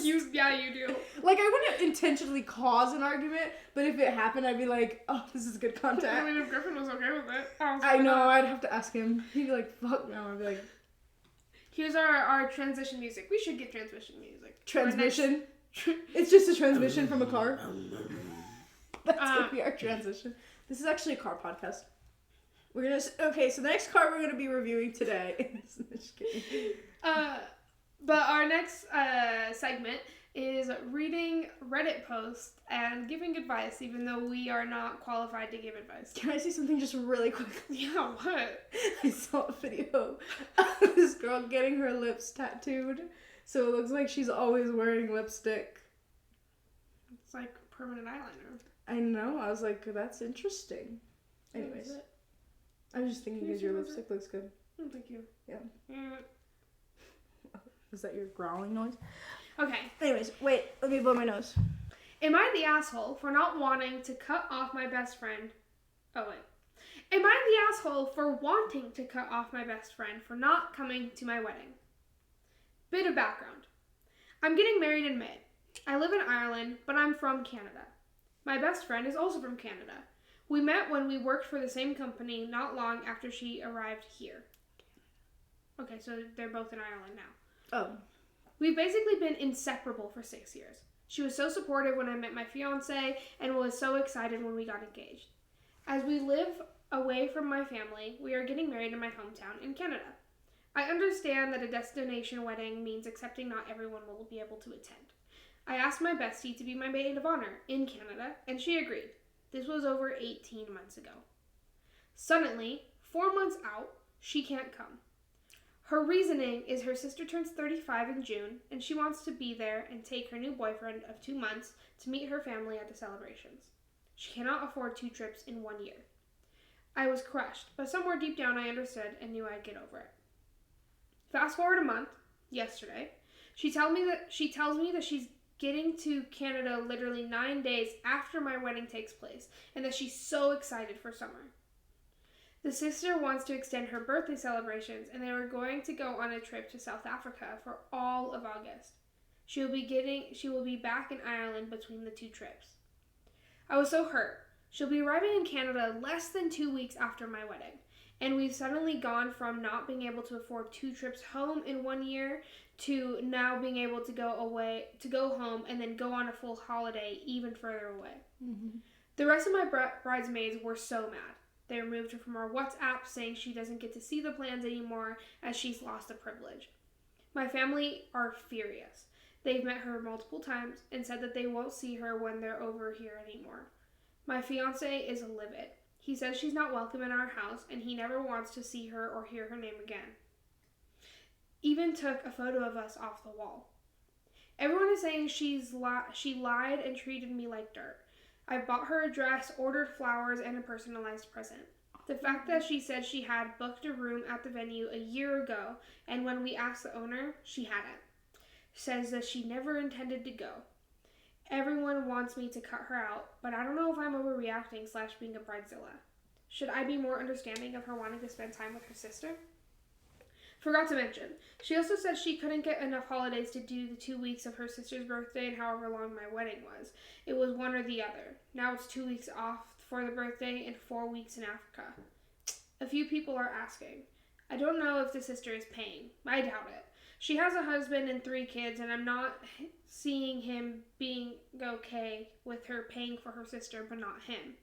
You do. Like, I wouldn't intentionally cause an argument, but if it happened, I'd be like, oh, this is good content. I mean, if Griffin was okay with it. I know, I'd have to ask him. He'd be like, fuck no. I'd be like... Here's our transition music. We should get transition music. Transmission? It's just a transmission from a car. That's gonna be our transition. This is actually a car podcast. We're gonna... Okay, so the next car we're gonna be reviewing today... Just kidding. But our next segment is reading Reddit posts and giving advice, even though we are not qualified to give advice. Can I say something just really quickly? Yeah, what? I saw a video of this girl getting her lips tattooed, so it looks like she's always wearing lipstick. It's like permanent eyeliner. I know. I was like, that's interesting. Anyways, I was just thinking because your lipstick looks good. Oh, thank you. Yeah. Mm. Is that your growling noise? Okay. Anyways, wait. Let me blow my nose. Am I the asshole for not wanting to cut off my best friend? Oh, wait. Am I the asshole for wanting to cut off my best friend for not coming to my wedding? Bit of background. I'm getting married in May. I live in Ireland, but I'm from Canada. My best friend is also from Canada. We met when we worked for the same company not long after she arrived here. Okay, so they're both in Ireland now. Oh. We've basically been inseparable for 6 years. She was so supportive when I met my fiance and was so excited when we got engaged. As we live away from my family, we are getting married in my hometown in Canada. I understand that a destination wedding means accepting not everyone will be able to attend. I asked my bestie to be my maid of honor in Canada, and she agreed. This was over 18 months ago. Suddenly, 4 months out, she can't come. Her reasoning is her sister turns 35 in June, and she wants to be there and take her new boyfriend of 2 months to meet her family at the celebrations. She cannot afford 2 trips in 1 year. I was crushed, but somewhere deep down I understood and knew I'd get over it. Fast forward a month, yesterday, she tells me that she's getting to Canada literally 9 days after my wedding takes place, and that she's so excited for summer. The sister wants to extend her birthday celebrations, and they are going to go on a trip to South Africa for all of August. She will be back in Ireland between the 2 trips. I was so hurt. She'll be arriving in Canada less than 2 weeks after my wedding, and we've suddenly gone from not being able to afford 2 trips home in 1 year to now being able to go home and then go on a full holiday even further away. Mm-hmm. The rest of my bridesmaids were so mad. They removed her from our WhatsApp, saying she doesn't get to see the plans anymore as she's lost the privilege. My family are furious. They've met her multiple times and said that they won't see her when they're over here anymore. My fiance is livid. He says she's not welcome in our house and he never wants to see her or hear her name again. Even took a photo of us off the wall. Everyone is saying she lied and treated me like dirt. I bought her a dress, ordered flowers, and a personalized present. The fact that she said she had booked a room at the venue a year ago, and when we asked the owner, she hadn't. Says that she never intended to go. Everyone wants me to cut her out, but I don't know if I'm overreacting / being a bridezilla. Should I be more understanding of her wanting to spend time with her sister? Forgot to mention, she also said she couldn't get enough holidays to do the 2 weeks of her sister's birthday and however long my wedding was. It was one or the other. Now it's 2 weeks off for the birthday and 4 weeks in Africa. A few people are asking. I don't know if the sister is paying. I doubt it. She has a husband and 3 kids, and I'm not seeing him being okay with her paying for her sister, but not him.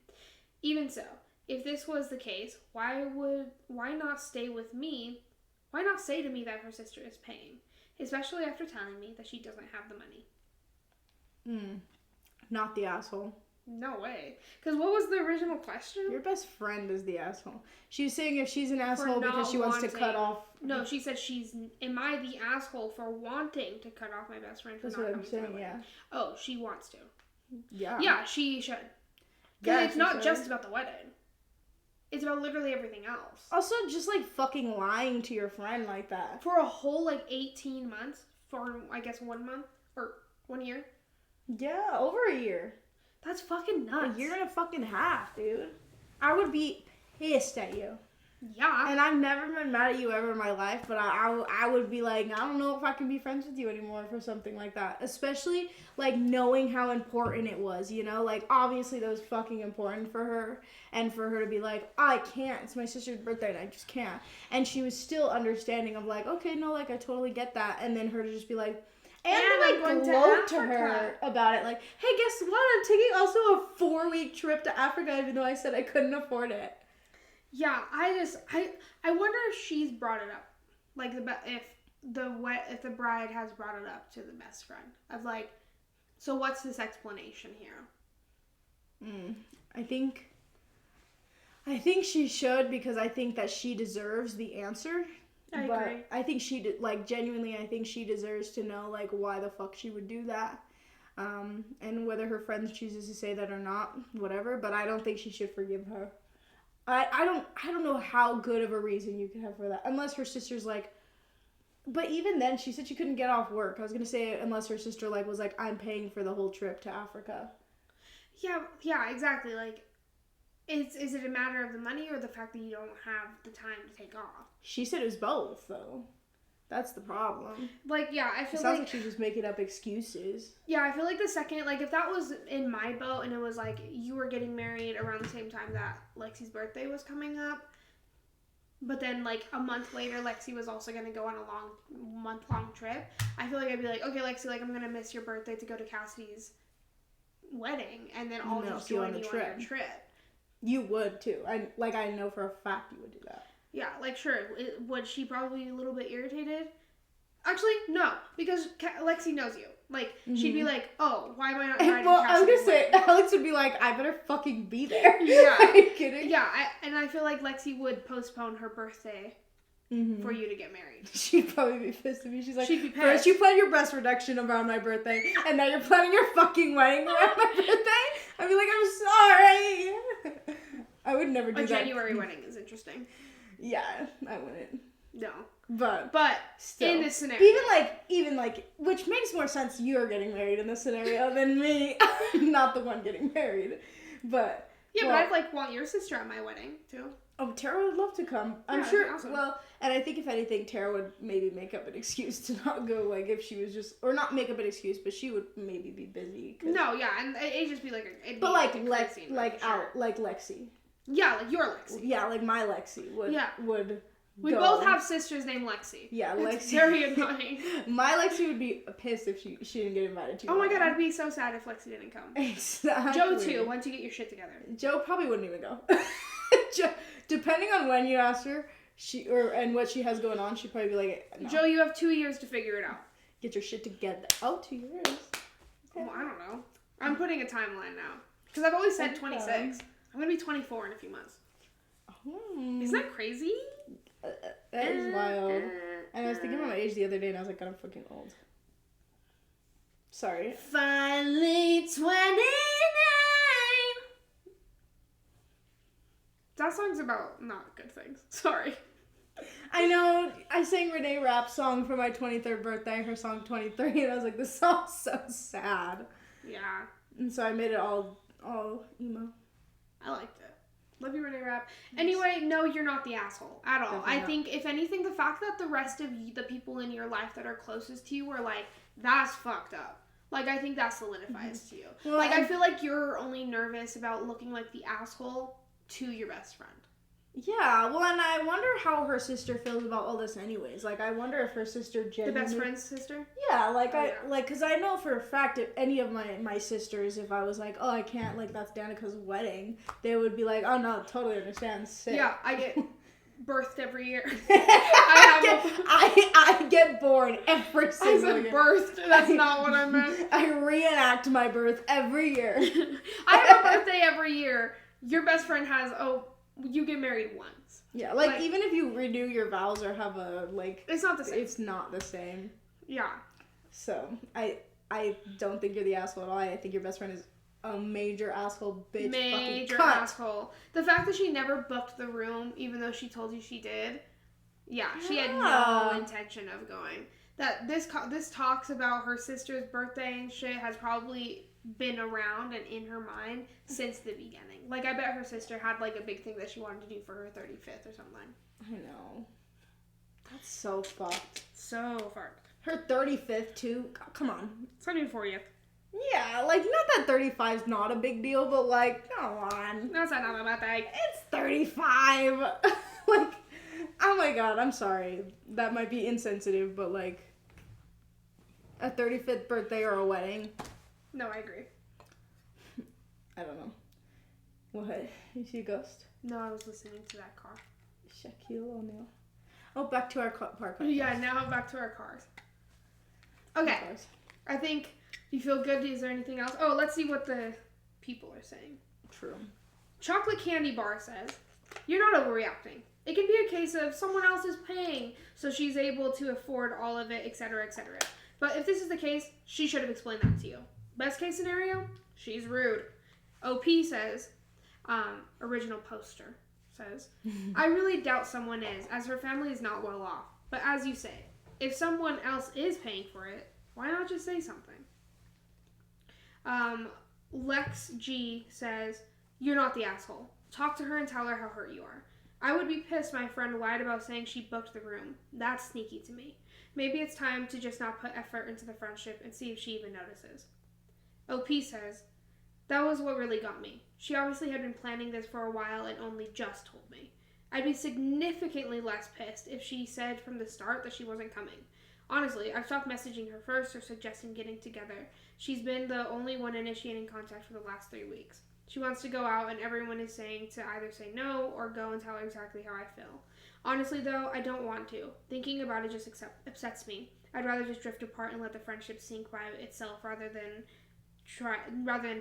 Even so, if this was the case, why not stay with me? Why not say to me that her sister is paying? Especially after telling me that she doesn't have the money. Not the asshole. No way. Because what was the original question? Your best friend is the asshole. She was saying if she's an asshole because she wants to cut off... No, she said am I the asshole for wanting to cut off my best friend for That's not what coming I'm saying, to my wedding? yeah. Oh, she wants to. Yeah. Yeah, she should. Yeah, it's not just about the wedding. It's about literally everything else. Also, just, fucking lying to your friend like that. For a whole, 18 months? For, I guess, 1 month? Or 1 year? Yeah, over a year. That's fucking nuts. A year and a fucking half, dude. I would be pissed at you. Yeah. And I've never been mad at you ever in my life, but I would be like, I don't know if I can be friends with you anymore for something like that. Especially, knowing how important it was, you know? Obviously that was fucking important for her. And for her to be like, I can't. It's my sister's birthday and I just can't. And she was still understanding of okay, no, I totally get that. And then her to just be like, And I'm to going like to gloat to Africa. her about it, like, hey, guess what? I'm taking also a 4-week trip to Africa, even though I said I couldn't afford it. Yeah, I wonder if she's brought it up, like if the bride has brought it up to the best friend of like, so what's this explanation here? I think she should, because I think that she deserves the answer. I agree. I think genuinely, I think she deserves to know, like, why the fuck she would do that. And whether her friends chooses to say that or not, whatever, but I don't think she should forgive her. I don't know how good of a reason you could have for that, unless her sister's like, but even then, she said she couldn't get off work. I was gonna say, unless her sister like was like, I'm paying for the whole trip to Africa. Yeah, exactly. Like, is it a matter of the money or the fact that you don't have the time to take off? She said it was both, though. That's the problem. Like, yeah, I feel it sounds like she's just making up excuses. Yeah, I feel like the second, like, if that was in my boat and it was like you were getting married around the same time that Lexi's birthday was coming up, but then like a month later Lexi was also going to go on a month-long trip, I feel like I'd be like, okay, Lexi, like, I'm going to miss your birthday to go to Cassidy's wedding, and then I'll just join you on your trip. You would, too. I know for a fact you would do that. Yeah, like, sure. Would she probably be a little bit irritated? Actually, no, because Lexi knows you. Like, she'd be like, oh, why am I not invited to Cassidy's I was going to say, wedding? Alex would be like, I better fucking be there. Yeah. Are you kidding? Yeah, and I feel like Lexi would postpone her birthday for you to get married. She'd probably be pissed at me. She's like, she'd be pissed. First you plan your breast reduction around my birthday, and now you're planning your fucking wedding around my birthday? I'd be like, I'm sorry. I would never do that. A January wedding is interesting. Yeah, I wouldn't. No. But still, in this scenario. Even like, which makes more sense, you're getting married in this scenario than me. Not the one getting married. But. Yeah, but I'd want your sister at my wedding, too. Oh, Tara would love to come. I'm sure. Awesome. Well, and I think if anything, Tara would maybe make up an excuse to not go. Like, if she was just, or not make up an excuse, but she would maybe be busy. No, yeah, and it'd just be like, like Lexi. Yeah, like your Lexi. Yeah, like my Lexi would. We both have sisters named Lexi. Yeah, Lexi. It's very annoying. My Lexi would be pissed if she didn't get invited to. Oh my god, I'd be so sad if Lexi didn't come. Exactly. Joe too. Once you get your shit together. Joe probably wouldn't even go. Depending on when you ask her, and what she has going on, she'd probably be like, no. Joe, you have 2 years to figure it out. Get your shit together. Oh, 2 years. Okay. Well, I don't know. I'm putting a timeline now. Because I've always said 26. I'm going to be 24 in a few months. Isn't that crazy? That is wild. And I was thinking about my age the other day, and I was like, God, I'm fucking old. Sorry. Finally 29. That song's about not good things. Sorry. I know. I sang Renee Rapp's song for my 23rd birthday, her song 23, and I was like, this song's so sad. Yeah. And so I made it all emo. I liked it. Love you, Renee Rapp. Anyway, no, you're not the asshole at all. Definitely I think, if anything, the fact that the rest of the people in your life that are closest to you were like, that's fucked up. Like, I think that solidifies to you. Well, like, I feel like you're only nervous about looking like the asshole to your best friend. Yeah, well, and I wonder how her sister feels about all this anyways. Like, I wonder if her sister genuinely... The best friend's sister? Yeah, because I know for a fact if any of my sisters, if I was like, oh, I can't, like, that's Danika's wedding, they would be like, oh, no, totally understand, sick. Yeah, I get birthed every year. I get born every single year. I said birthed, that's not what I meant. I reenact my birth every year. I have a birthday every year. Your best friend has, you get married once. Yeah, like even if you renew your vows or have a, like... It's not the same. It's not the same. Yeah. So, I don't think you're the asshole at all. I think your best friend is a major asshole, bitch, Major fucking cunt. Asshole. The fact that she never booked the room, even though she told you she did. Yeah, she had no intention of going. That this talks about her sister's birthday and shit has probably been around and in her mind since the beginning. Like, I bet her sister had, like, a big thing that she wanted to do for her 35th or something. I know. That's so fucked. So fucked. Her 35th, too? Come on. It's not even 40th. Yeah, like, not that 35 is not a big deal, but, like, come on. That's not about that. It's 35. Like, oh my god, I'm sorry. That might be insensitive, but, like, A 35th birthday or a wedding. No, I agree. I don't know. What? You see a ghost? No, I was listening to that car. Shaquille O'Neal. Oh, back to our park. Yeah, now back to our cars. Okay. Cars. I think you feel good. Is there anything else? Oh, let's see what the people are saying. True. Chocolate Candy Bar says, you're not overreacting. It can be a case of someone else is paying, so she's able to afford all of it, etc., etc. But if this is the case, she should have explained that to you. Best case scenario, she's rude. OP says, original poster says, I really doubt someone is, as her family is not well off. But as you say, if someone else is paying for it, why not just say something? Lex G says, you're not the asshole. Talk to her and tell her how hurt you are. I would be pissed my friend lied about saying she booked the room. That's sneaky to me. Maybe it's time to just not put effort into the friendship and see if she even notices. OP says, that was what really got me. She obviously had been planning this for a while and only just told me. I'd be significantly less pissed if she said from the start that she wasn't coming. Honestly, I've stopped messaging her first or suggesting getting together. She's been the only one initiating contact for the last 3 weeks. She wants to go out and everyone is saying to either say no or go and tell her exactly how I feel. Honestly though, I don't want to. Thinking about it just upsets me. I'd rather just drift apart and let the friendship sink by itself rather than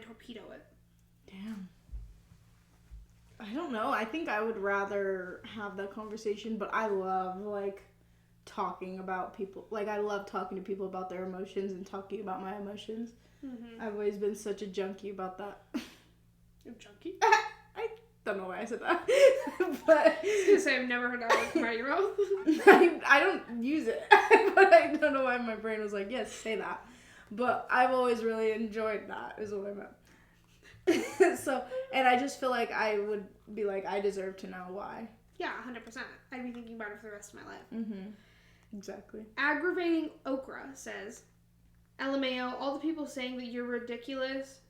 torpedo it. Damn. I don't know. I think I would rather have that conversation, but I love, talking about people. I love talking to people about their emotions and talking about my emotions. Mm-hmm. I've always been such a junkie about that. You're a junkie? I don't know why I said that. But I was gonna say, I've never heard that word come out of your mouth. I don't use it. But I don't know why my brain was like, yes, say that. But I've always really enjoyed that, is what I meant. So, and I just feel like I would be like, I deserve to know why. Yeah, 100%. I'd be thinking about it for the rest of my life. Mm-hmm. Exactly. Aggravating Okra says, LMAO, all the people saying that you're ridiculous.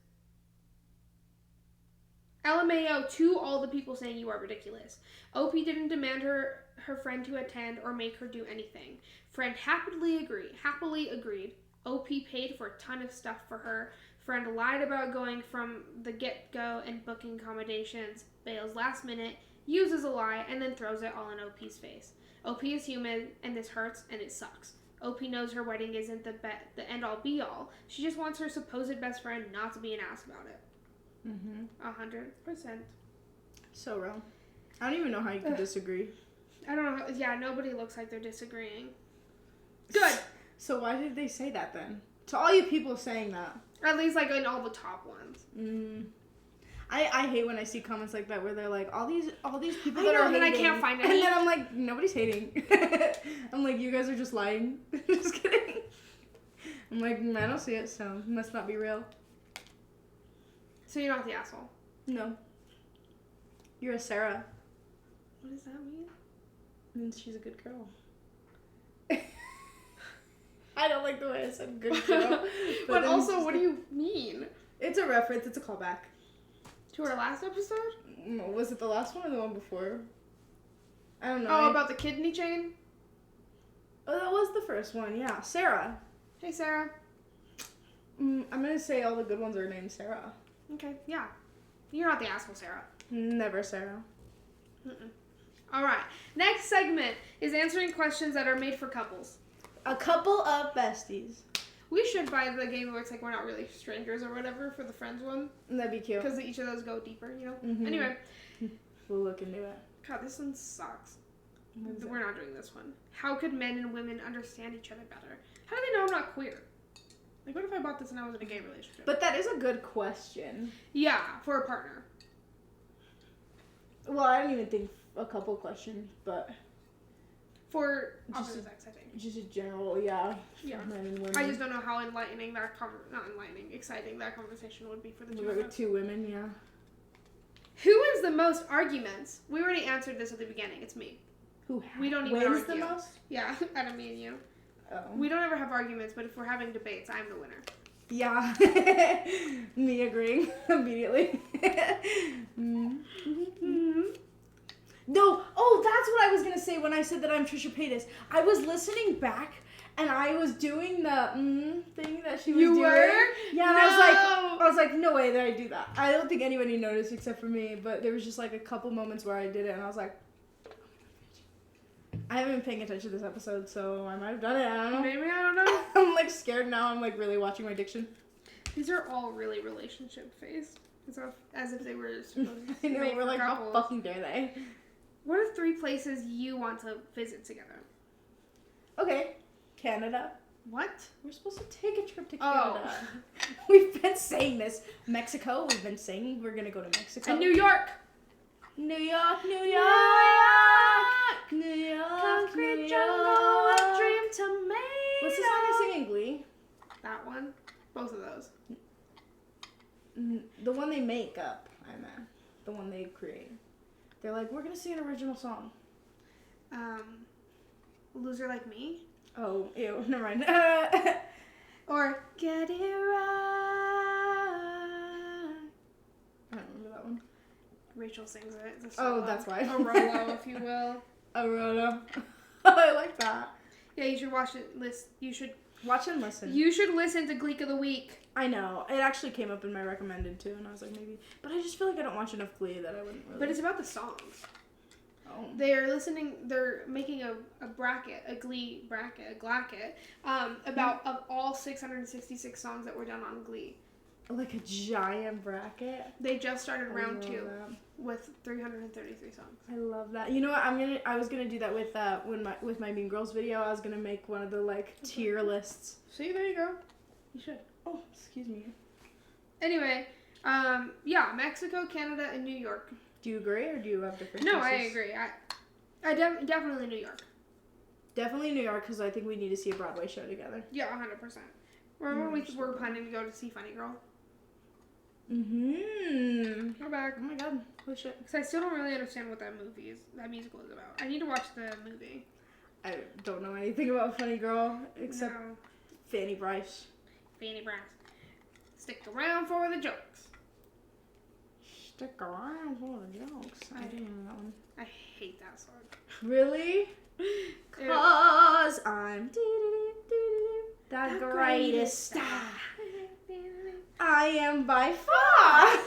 LMAO to all the people saying you are ridiculous. OP didn't demand her friend to attend or make her do anything. Friend happily agreed. OP paid for a ton of stuff for her. Friend lied about going from the get-go and booking accommodations, bails last minute, uses a lie, and then throws it all in OP's face. OP is human, and this hurts, and it sucks. OP knows her wedding isn't the end-all be-all. She just wants her supposed best friend not to be an ass about it. 100%. So wrong. I don't even know how you could disagree. I don't know. Yeah, nobody looks like they're disagreeing. Good. So why did they say that then? To all you people saying that. At least in all the top ones. I hate when I see comments like that where they're like, all these people that are hating. I can't find any. And then I'm like, nobody's hating. I'm like, you guys are just lying. Just kidding. I'm like, I don't see it, so it must not be real. So you're not the asshole? No. You're a Sarah. What does that mean? It means she's a good girl. I don't like the way I said good girl. But also, what do you mean? It's a reference. It's a callback. To our last episode? Was it the last one or the one before? I don't know. Oh, about the kidney chain? Oh, that was the first one, yeah. Sarah. Hey, Sarah. I'm going to say all the good ones are named Sarah. Okay, yeah. You're not the asshole, Sarah. Never Sarah. All right. Next segment is answering questions that are made for couples. A couple of besties. We should buy the game where it's we're not really strangers or whatever for the friends one. That'd be cute. Because each of those go deeper, you know? Mm-hmm. Anyway. We'll look into it. God, this one sucks. We're not doing this one. How could men and women understand each other better? How do they know I'm not queer? What if I bought this and I was in a gay relationship? But that is a good question. Yeah, for a partner. Well, I don't even think a couple questions, but... For opposite sex, I think. Just a general, yeah. Yeah. Men and women. I just don't know how exciting that conversation would be for the two of us. Two women, yeah. Who wins the most arguments? We already answered this at the beginning. It's me. We don't even wins argue. The most? Yeah, out of me and you. Oh. We don't ever have arguments, but if we're having debates, I'm the winner. Yeah. Me agreeing immediately. No. Oh, that's what I was going to say when I said that I'm Trisha Paytas. I was listening back and I was doing the thing that she was You doing. were? Yeah, and No. I was like, no way that I do that. I don't think anybody noticed except for me, but there was just like a couple moments where I did it, and I was like, I haven't been paying attention to this episode, so I might have done it. I don't know. Maybe, I don't know. I'm like scared now. I'm like really watching my diction. These are all really relationship phase. As if they were supposed to I know, make we're for like, couples. how fucking dare they? What are 3 places you want to visit together? Okay, Canada. What? We're supposed to take a trip to Oh. Canada. We've been saying this. Mexico, we've been saying we're gonna go to Mexico. And New York. New York, New York, New York, Concrete New jungle, York. a dream tomato. What's the song they sing in Glee? That one. Both of those. The one they make up, I meant. The one they create. They're like, we're gonna sing an original song. Loser Like Me. Oh, ew, never mind. Or Get It Right. I don't remember that one. Rachel sings it. It's a Oh, solo. that's why. A Rolo, if you will. Aurora. I like that. Yeah, you should watch it. Watch and listen. You should listen to Gleek of the Week. I know. It actually came up in my recommended too, and I was like, maybe. But I just feel like I don't watch enough Glee that I wouldn't really. But it's about the songs. Oh. They're making a bracket, a Glee bracket, a glacket, about of all 666 songs that were done on Glee. Like a giant bracket. They just started round I 2 love that. with 333 songs. I love that. You know what? I was gonna do that with my Mean Girls video. I was gonna make one of the like tier lists. See, there you go. You should. Oh, excuse me. Anyway, yeah, Mexico, Canada, and New York. Do you agree, or do you have different? No, I choices? agree. Definitely New York. Definitely New York, because I think we need to see a Broadway show together. Yeah, 100%. Remember we were planning to go to see Funny Girl? We're back. Oh my god. Holy shit. Because I still don't really understand what that musical is about. I need to watch the movie. I don't know anything about Funny Girl except No. Fanny Bryce. Fanny Bryce. Stick around for the jokes. Stick around for the jokes. I didn't know that one. I hate that song. Really? Ew. Cause I'm the greatest star. I am by far,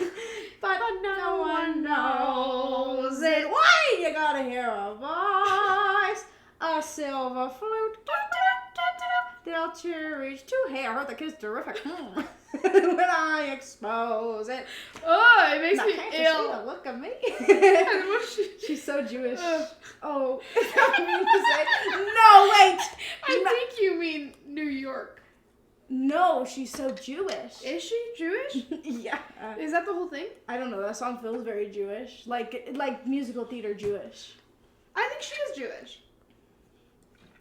but no one knows it. Why? You gotta hear a voice, a silver flute. They'll cherish to hear the kiss terrific when I expose it. Oh, it makes Now, me can't you see ill. the look of me? I wish- She's so Jewish. Ugh. Oh, is that what you mean to say? No, wait. I think you mean New York. No, she's so Jewish. Is she Jewish? Yeah. Is that the whole thing? I don't know. That song feels very Jewish, like musical theater Jewish. I think she is Jewish.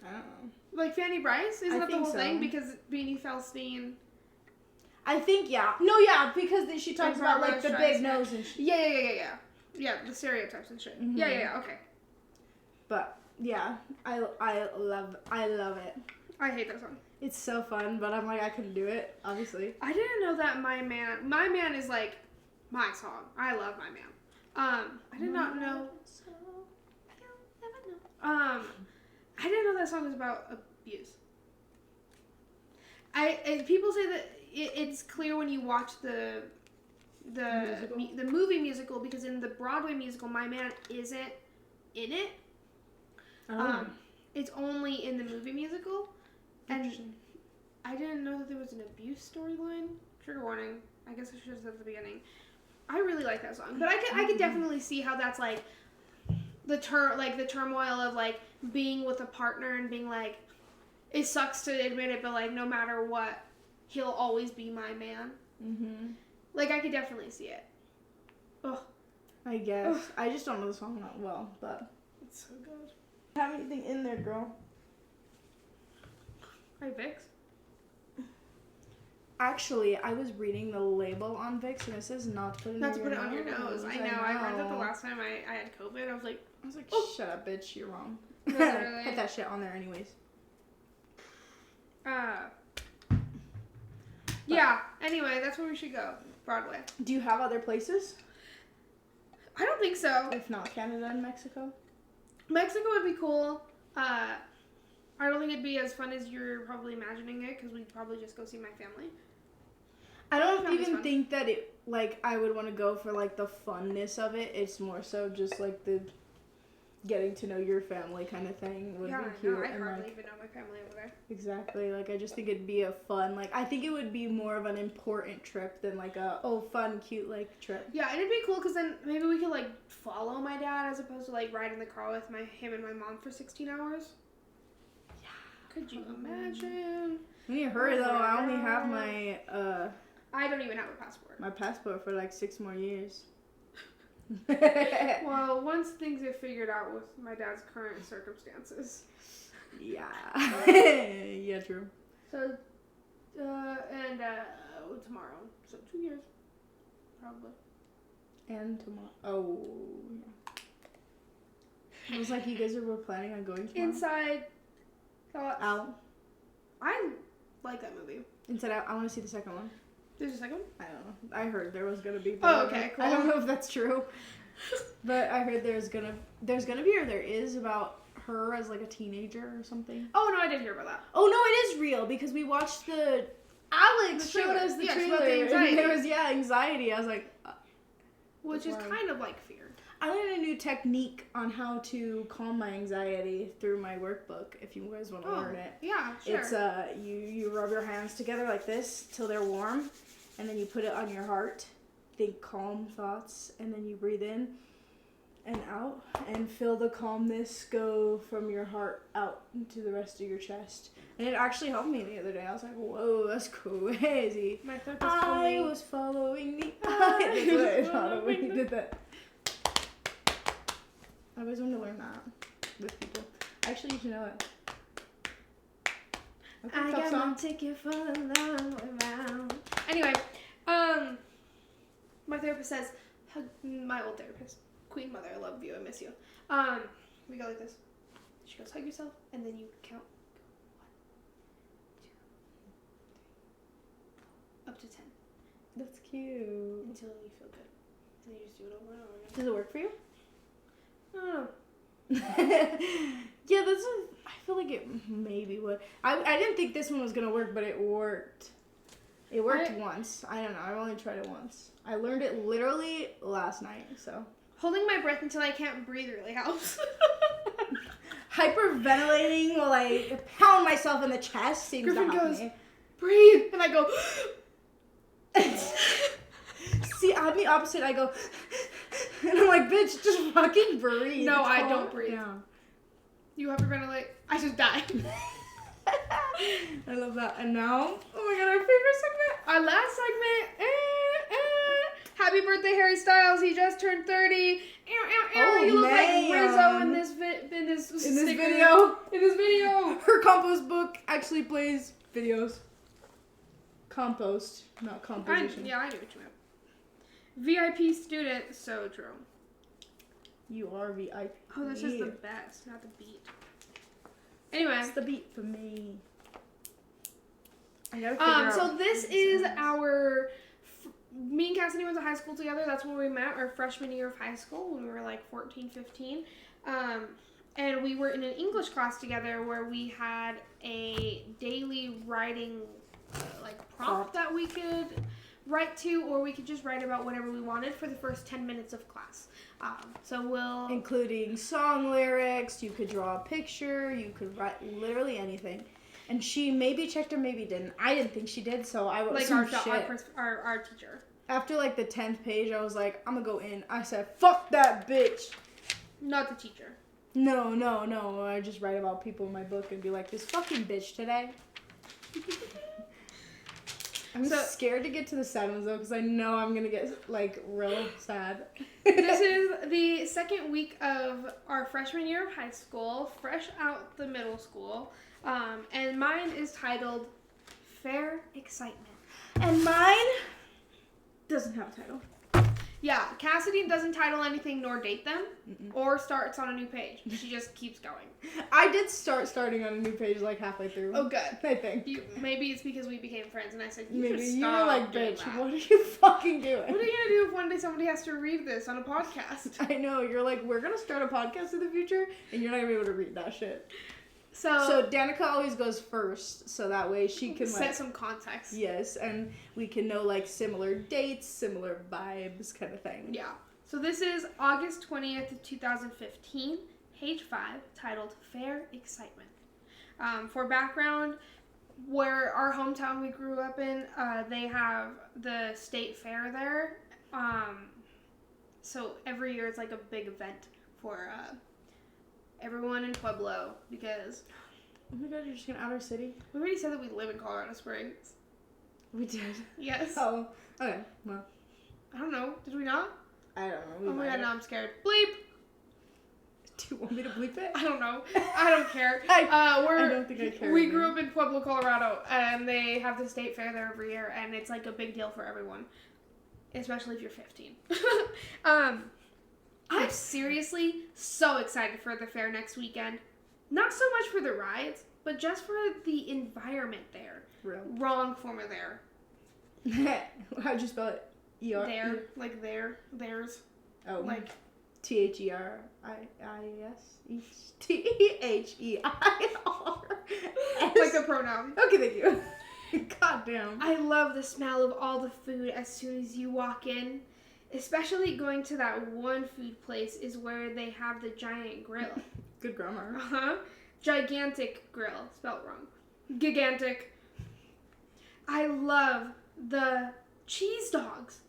I don't know. Like Fanny Bryce? Isn't I that the think whole so. thing? Because Beanie Feldstein. I think yeah. No, yeah, because she talks Like about Barbra like the Streisand. big nose and shit. Yeah. Yeah, the stereotypes and shit. Mhm. Yeah, okay. But yeah, I love it. I hate that song. It's so fun, but I'm like I couldn't do it. Obviously. I didn't know that My Man is like my song. I love My Man. I did not know. I didn't know that song was about abuse. People say that it's clear when you watch the movie musical, because in the Broadway musical, My Man isn't in it. Oh. It's only in the movie musical, and Interesting. I didn't know that there was an abuse storyline. Trigger warning. I guess I should have said at the beginning. I really like that song, but I could definitely see how that's like the turmoil of like being with a partner and being like, it sucks to admit it, but like no matter what, he'll always be my man. Mhm. Like I could definitely see it. Ugh, I guess. I just don't know the song that well, but it's so good. have anything in there, girl? Hey, Vicks. Actually, I was reading the label on Vicks and it says not to put it Not to put it on your nose. I know. I read that the know. last time I had COVID. I was like, Oh. Shut up, bitch. You're wrong. Literally. Put that shit on there anyways. yeah. Anyway, that's where we should go. Broadway. Do you have other places? I don't think so. If not Canada and Mexico? Mexico would be cool. I don't think it'd be as fun as you're probably imagining it, because we'd probably just go see my family. I don't Family's even fun. think that it, like, I would want to go for, like, the funness of it. It's more so just, like, the getting to know your family kind of thing would Yeah, be I cute. know. I and, hardly like, even know my family over there. exactly. Like, I just think it'd be a fun, like, I think it would be more of an important trip than, like, a, fun, cute, like, trip. Yeah, and it'd be cool because then maybe we could, like, follow my dad as opposed to, like, ride in the car with him and my mom for 16 hours. Yeah. Could you imagine? We need to hurry, though. Oh my I only have God. I don't even have a passport. my passport for, like, 6 more years. Well, once things are figured out with my dad's current circumstances. Yeah. Yeah, true. So, tomorrow. So 2 years. Probably. And tomorrow. Oh, yeah. It was like you guys were planning on going tomorrow. Inside Thoughts. Out. I like that movie. Inside Out. I want to see the second one. There's a second? I don't know. I heard there was gonna be. Oh, okay, cool. I don't know if that's true, but I heard there's gonna be, or there is, about her as like a teenager or something. Oh no, I did hear about that. Oh no, it is real because we watched Alex The showed trailer. us the Yes, trailer. about the anxiety. And there was anxiety. I was like, Which is Wow. kind of like fear. I learned a new technique on how to calm my anxiety through my workbook. If you guys want to learn it, Yeah, sure. it's you rub your hands together like this till they're warm, and then you put it on your heart. Think calm thoughts, and then you breathe in and out, and feel the calmness go from your heart out into the rest of your chest. And it actually helped me the other day. I was like, whoa, that's crazy. My therapist told me. I was following the eye. That's what I thought of when you did that. I always wanted to learn that with people. Actually, you should know it. Okay, I top got song. my ticket for the long way round. Anyway, my therapist says, my old therapist, Queen Mother, I love you, I miss you. We go like this. She goes, hug yourself, and then you count 1, 2, 3, up to 10 That's cute. until you feel good. And you just do it over and over again. Does it work for you? I don't know. Yeah, I feel like it maybe would. I didn't think this one was gonna work, but it worked. It worked once. I don't know. I've only tried it once. I learned it literally last night, so. Holding my breath until I can't breathe really helps. Hyperventilating while I pound myself in the chest seems Griffin to help goes, me. breathe! And I go, See, I'm the opposite. I go, and I'm like, bitch, just fucking breathe. No, I Calm don't breathe. down. you hyperventilate. I just die. I love that. And now, oh my god, our favorite segment. Our last segment. Happy birthday, Harry Styles. He just turned 30. Oh, you look man. like Rizzo in this In this sticker. video, In this video. her compost book actually plays videos. Compost, not composition. I knew what you meant. VIP student, so true. You are VIP. Oh, this is the best, not the beat. Anyway. That's the beat for me. I gotta figure out. So this is our. Me and Cassidy went to high school together. That's where we met, our freshman year of high school when we were like 14, 15. And we were in an English class together where we had a daily writing prompt that we could write to, or we could just write about whatever we wanted for the first 10 minutes of class. So we'll... Including song lyrics, you could draw a picture, you could write literally anything. And she maybe checked or maybe didn't. I didn't think she did, so I was our teacher. After like the 10th page, I was like, I'm gonna go in. I said, fuck that bitch. Not the teacher. No. I just write about people in my book and be like, this fucking bitch today. I'm scared to get to the sad ones though, because I know I'm gonna get like real sad. This is the second week of our freshman year of high school, fresh out the middle school, and mine is titled Fair Excitement. And mine doesn't have a title. Yeah, Cassidy doesn't title anything nor date them, or starts on a new page. She just keeps going. I did starting on a new page like halfway through. Oh, good. I think. Maybe it's because we became friends, and I said, you Maybe should you were stop like, doing bitch, that. what are you fucking doing? What are you going to do if one day somebody has to read this on a podcast? I know, you're like, we're gonna start a podcast in the future, and you're not gonna be able to read that shit. So Danika always goes first, so that way she can set some context. Yes, and we can know like similar dates, similar vibes, kind of thing. Yeah. So this is August 20th, 2015, page 5, titled Fair Excitement. For background, where our hometown we grew up in, they have the state fair there. So every year it's like a big event for everyone in Pueblo, because oh my god, you're just gonna out our city? we already said that we live in Colorado Springs. We did. Yes. Oh, okay. Well, I don't know. Did we not? I don't know. Oh my god, now I'm scared. Bleep. Do you want me to bleep it? I don't know. I don't care. I don't think I care. We grew up in Pueblo, Colorado, and they have the state fair there every year, and it's like a big deal for everyone, especially if you're 15. I'm seriously so excited for the fair next weekend. Not so much for the rides, but just for the environment there. Real. Wrong form of there. How'd you spell it? E-R? There. Like there. Theirs. Oh. Like. THERIS? THEIR. Like a pronoun. Okay, thank you. God damn. I love the smell of all the food as soon as you walk in. Especially going to that one food place is where they have the giant grill. Good grammar. Uh-huh. Gigantic grill. Spelled wrong. Gigantic. I love the cheese dogs.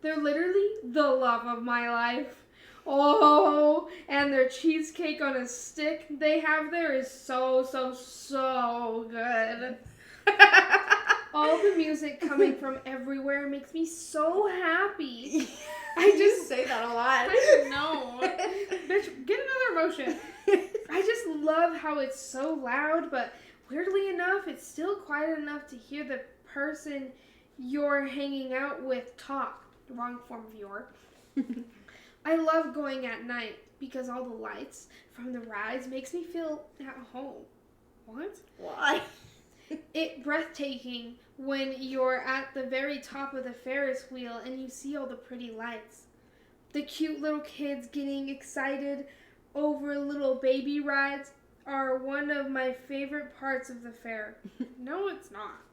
They're literally the love of my life. Oh, and their cheesecake on a stick they have there is so good. All the music coming from everywhere makes me so happy. I just say that a lot. I know. Bitch, get another emotion. I just love how it's so loud, but weirdly enough, it's still quiet enough to hear the person you're hanging out with talk. Wrong form of your. I love going at night because all the lights from the rides makes me feel at home. What? Why? It's breathtaking when you're at the very top of the Ferris wheel and you see all the pretty lights. The cute little kids getting excited over little baby rides are one of my favorite parts of the fair. No, it's not.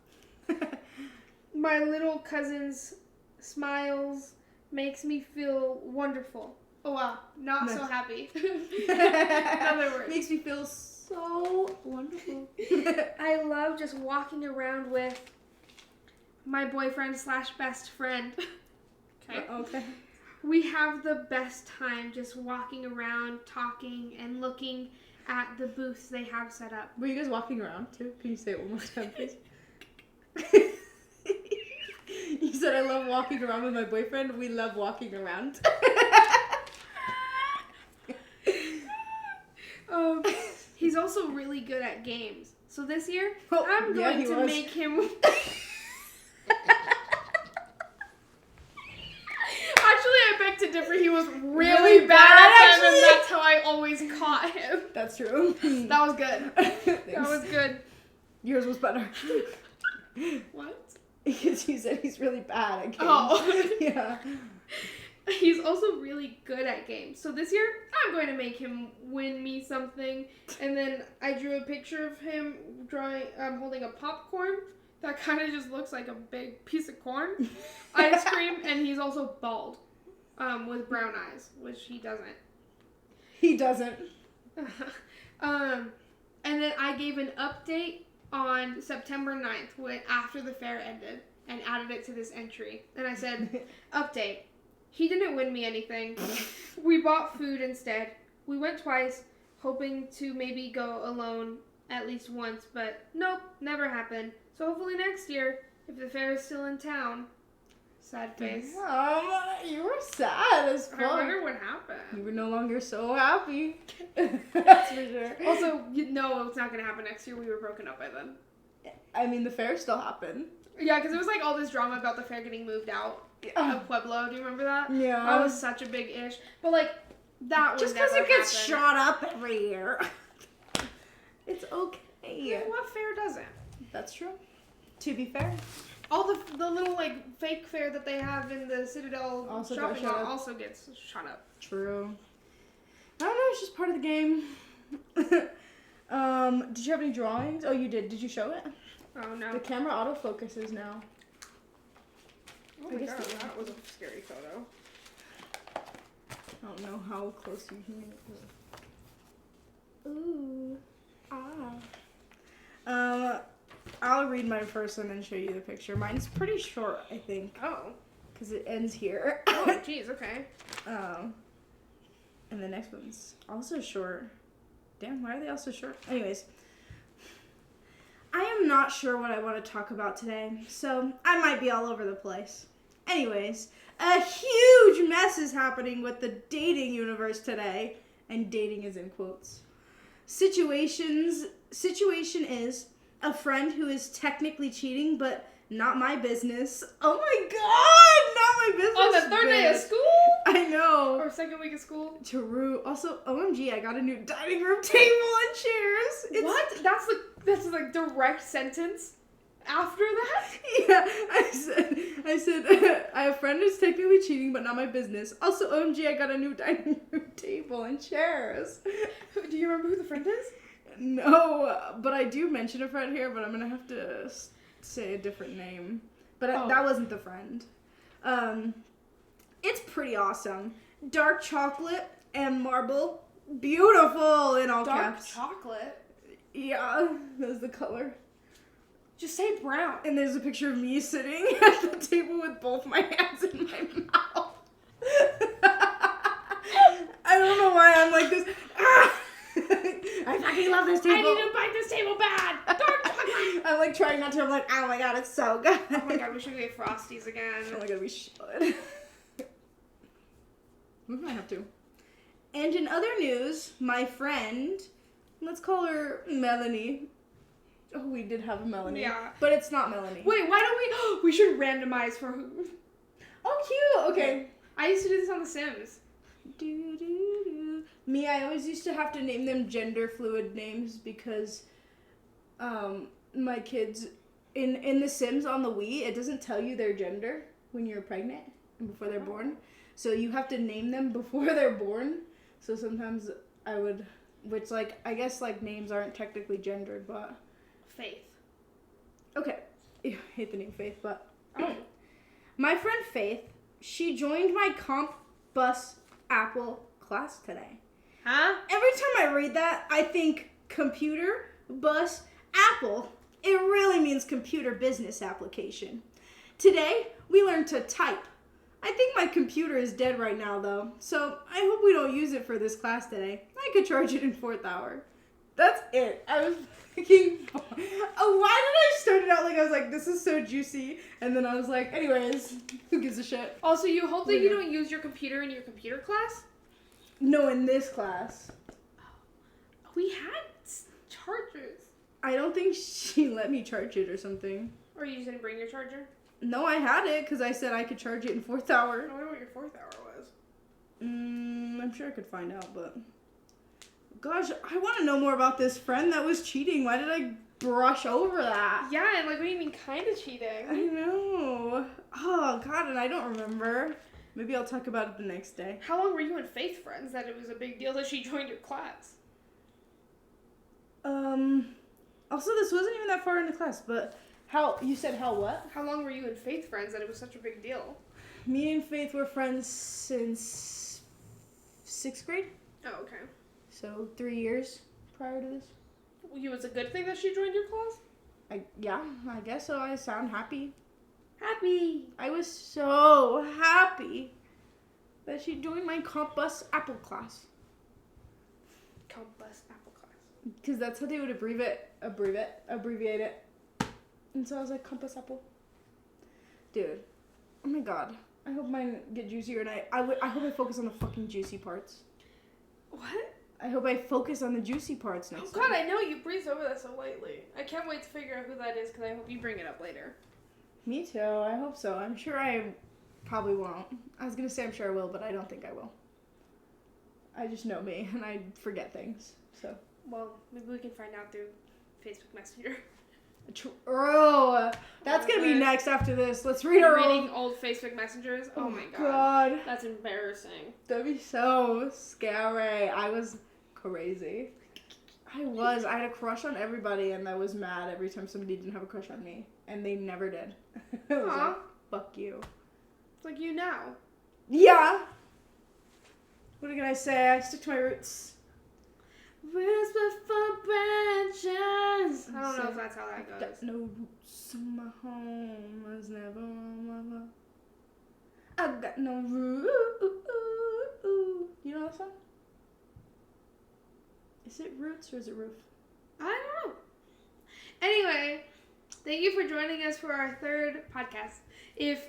My little cousin's smiles makes me feel wonderful. Oh wow, not so happy. In other words. Makes me feel so wonderful. I love just walking around with my boyfriend / best friend. Okay. We have the best time just walking around, talking, and looking at the booths they have set up. Were you guys walking around too? Can you say it one more time, please? You said I love walking around with my boyfriend. We love walking around. He's also really good at games. So this year, Oh, I'm yeah, going he to was. make him... Actually, I beg to differ. He was really bad at them, and that's how I always caught him. That's true. That was good. That was good. Yours was better. What? Because you said he's really bad at games. Oh. Yeah. He's also really good at games. So this year, I'm going to make him win me something. And then I drew a picture of him holding a popcorn that kind of just looks like a big piece of corn. Ice cream, and he's also bald with brown eyes, which he doesn't. He doesn't. And then I gave an update on September 9th after the fair ended and added it to this entry. And I said, update. He didn't win me anything. We bought food instead. We went twice, hoping to maybe go alone at least once, but nope, never happened. So hopefully next year, if the fair is still in town. Sad face. You were sad as fuck. I wonder what happened. You were no longer so happy. That's for sure. Also, no, it's not going to happen next year. We were broken up by then. I mean, the fair still happened. Yeah, because there was like all this drama about the fair getting moved out of Pueblo. Do you remember that? Yeah. That was such a big ish. But like, that was just because it gets shot up every year. It's okay. Yeah, what fair doesn't? That's true. To be fair. All the little like fake fair that they have in the Citadel Also shopping got shut mall up. also gets shut up. True. I don't know, it's just part of the game. Did you have any drawings? Oh, you did. Did you show it? Oh, no. The camera autofocuses now. Oh, my God. That was a scary photo. I don't know how close you can get it. Ooh. Ah. I'll read my first one and show you the picture. Mine's pretty short, I think. Oh. Because it ends here. Oh, jeez, okay. And the next one's also short. Damn, why are they all so short? Anyways. I am not sure what I want to talk about today, so I might be all over the place. Anyways, a huge mess is happening with the dating universe today, and dating is in quotes. Situation is a friend who is technically cheating, but not my business. Oh my God, not my business. On the third day of school? I know. Or second week of school? True. Also, OMG, I got a new dining room table and chairs. What? That's the direct sentence after that? Yeah, I said, I have a friend who's technically cheating, but not my business. Also, OMG, I got a new dining room table and chairs. Do you remember who the friend is? No, but I do mention a friend here, but I'm gonna have to say a different name. But that wasn't the friend. It's pretty awesome. Dark chocolate and marble. Beautiful in all caps. Dark chocolate? Yeah, that's the color. Just say brown. And there's a picture of me sitting at the table with both my hands in my mouth. I don't know why I'm like this. I fucking love this table. I need to bite this table bad. Dark chocolate. I'm like trying not to. I'm like, oh my God, it's so good. Oh my God, we should get Frosties again. Oh my God, we should. We might have to. And in other news, my friend, let's call her Melanie. Oh, we did have a Melanie. Yeah. But it's not Melanie. Wait, why don't we should randomize for who? Oh, cute. Okay. I used to do this on The Sims. Me, I always used to have to name them gender fluid names because my kids in The Sims on the Wii, it doesn't tell you their gender when you're pregnant and before they're born. So you have to name them before they're born. So sometimes I would, which like I guess like names aren't technically gendered, but Faith. okay. I hate the name Faith, but my friend Faith, she joined my Comp Bus Apple class today. Huh? Every time I read that, I think computer, bus, Apple. It really means computer business application. Today, we learned to type. I think my computer is dead right now, though, so I hope we don't use it for this class today. I could charge it in 4th hour. That's it. I was thinking, why did I start it out like I was like, this is so juicy, and then I was like, anyways, who gives a shit? Also, you hope that you don't use your computer in your computer class? No, in this class. We had chargers. I don't think she let me charge it or something. Or you just didn't bring your charger? No, I had it because I said I could charge it in 4th hour. I wonder what your 4th hour was. I'm sure I could find out, but... Gosh, I want to know more about this friend that was cheating. Why did I brush over that? Yeah, and like, what do you mean kind of cheating? I know. Oh, God, and I don't remember. Maybe I'll talk about it the next day. How long were you and Faith friends that it was a big deal that she joined your class? Also, this wasn't even that far into class, but you said how what? How long were you and Faith friends that it was such a big deal? Me and Faith were friends since 6th grade. Oh, okay. So 3 years prior to this. It was a good thing that she joined your class? Yeah, I guess so. I sound happy. Happy. I was so happy that she joined my Comp Bus Apple class. Comp Bus Apple class. Because that's how they would abbreviate it. And so I was like, Comp Bus Apple. Dude, oh my God. I hope mine get juicier, and I hope I focus on the fucking juicy parts. What? I hope I focus on the juicy parts next time. God, I know you breezed over that so lightly. I can't wait to figure out who that is because I hope you bring it up later. Me too. I hope so. I'm sure I probably won't. I was going to say I'm sure I will, but I don't think I will. I just know me, and I forget things. So. Well, maybe we can find out through Facebook Messenger. Oh, that's going to be next after this. Let's read our reading old Facebook Messengers. Oh my God. That's embarrassing. That'd be so scary. I was crazy. I had a crush on everybody, and I was mad every time somebody didn't have a crush on me, and they never did. I was Aw. like, fuck you. It's like you now. Yeah. What can I say? I stick to my roots. Roots before branches. I don't know if that's how that goes. Got no roots in my home. I was never on my mama. I got no roots. You know that song? Is it roots or is it roof? I don't know. Anyway, thank you for joining us for our third podcast. If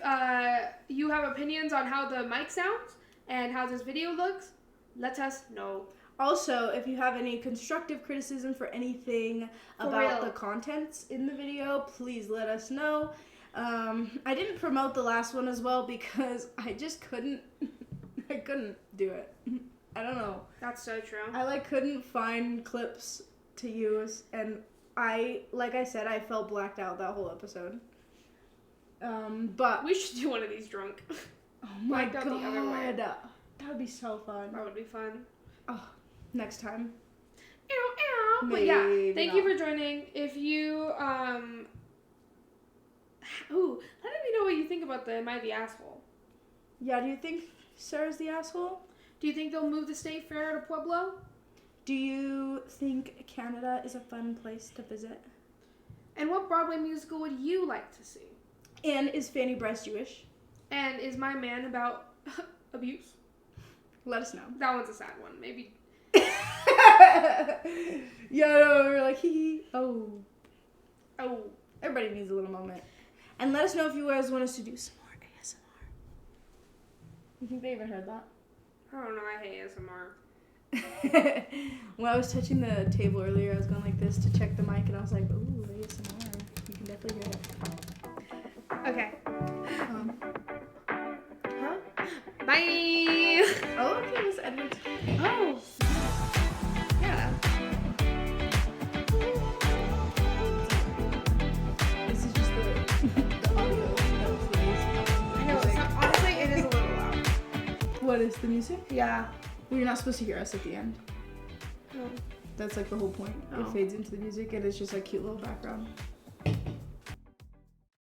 you have opinions on how the mic sounds and how this video looks, let us know. Also, if you have any constructive criticism for anything about the contents in the video, please let us know. I didn't promote the last one as well because I just couldn't. I couldn't do it. I don't know. That's so true. I couldn't find clips to use, and like I said, I felt blacked out that whole episode. But we should do one of these drunk. oh my Blacked out the other way. god, that would be so fun. That would be fun. Oh, next time. But yeah, Maybe thank you for joining. If you let me know what you think about the Am I the Asshole? Yeah, do you think Sarah's the asshole? Do you think they'll move the state fair to Pueblo? Do you think Canada is a fun place to visit? And what Broadway musical would you like to see? And is Fanny Bryce Jewish? And is My Man about abuse? Let us know. That one's a sad one. Maybe. Yeah, no, we're like, hee hee. Oh. Everybody needs a little moment. And let us know if you guys want us to do some more ASMR. You think they even heard that? I don't know. I hate ASMR. When I was touching the table earlier, I was going like this to check the mic, and I was like, ooh, ASMR. You can definitely hear it. Okay. Huh? Bye. Oh, okay, Miss Edwards. Oh. Yeah. This is just the audio that plays. I know. It's not, honestly, it is a little loud. What is the music? Yeah. Well, you're not supposed to hear us at the end. No. That's like the whole point. Oh. It fades into the music, and it's just like cute little background.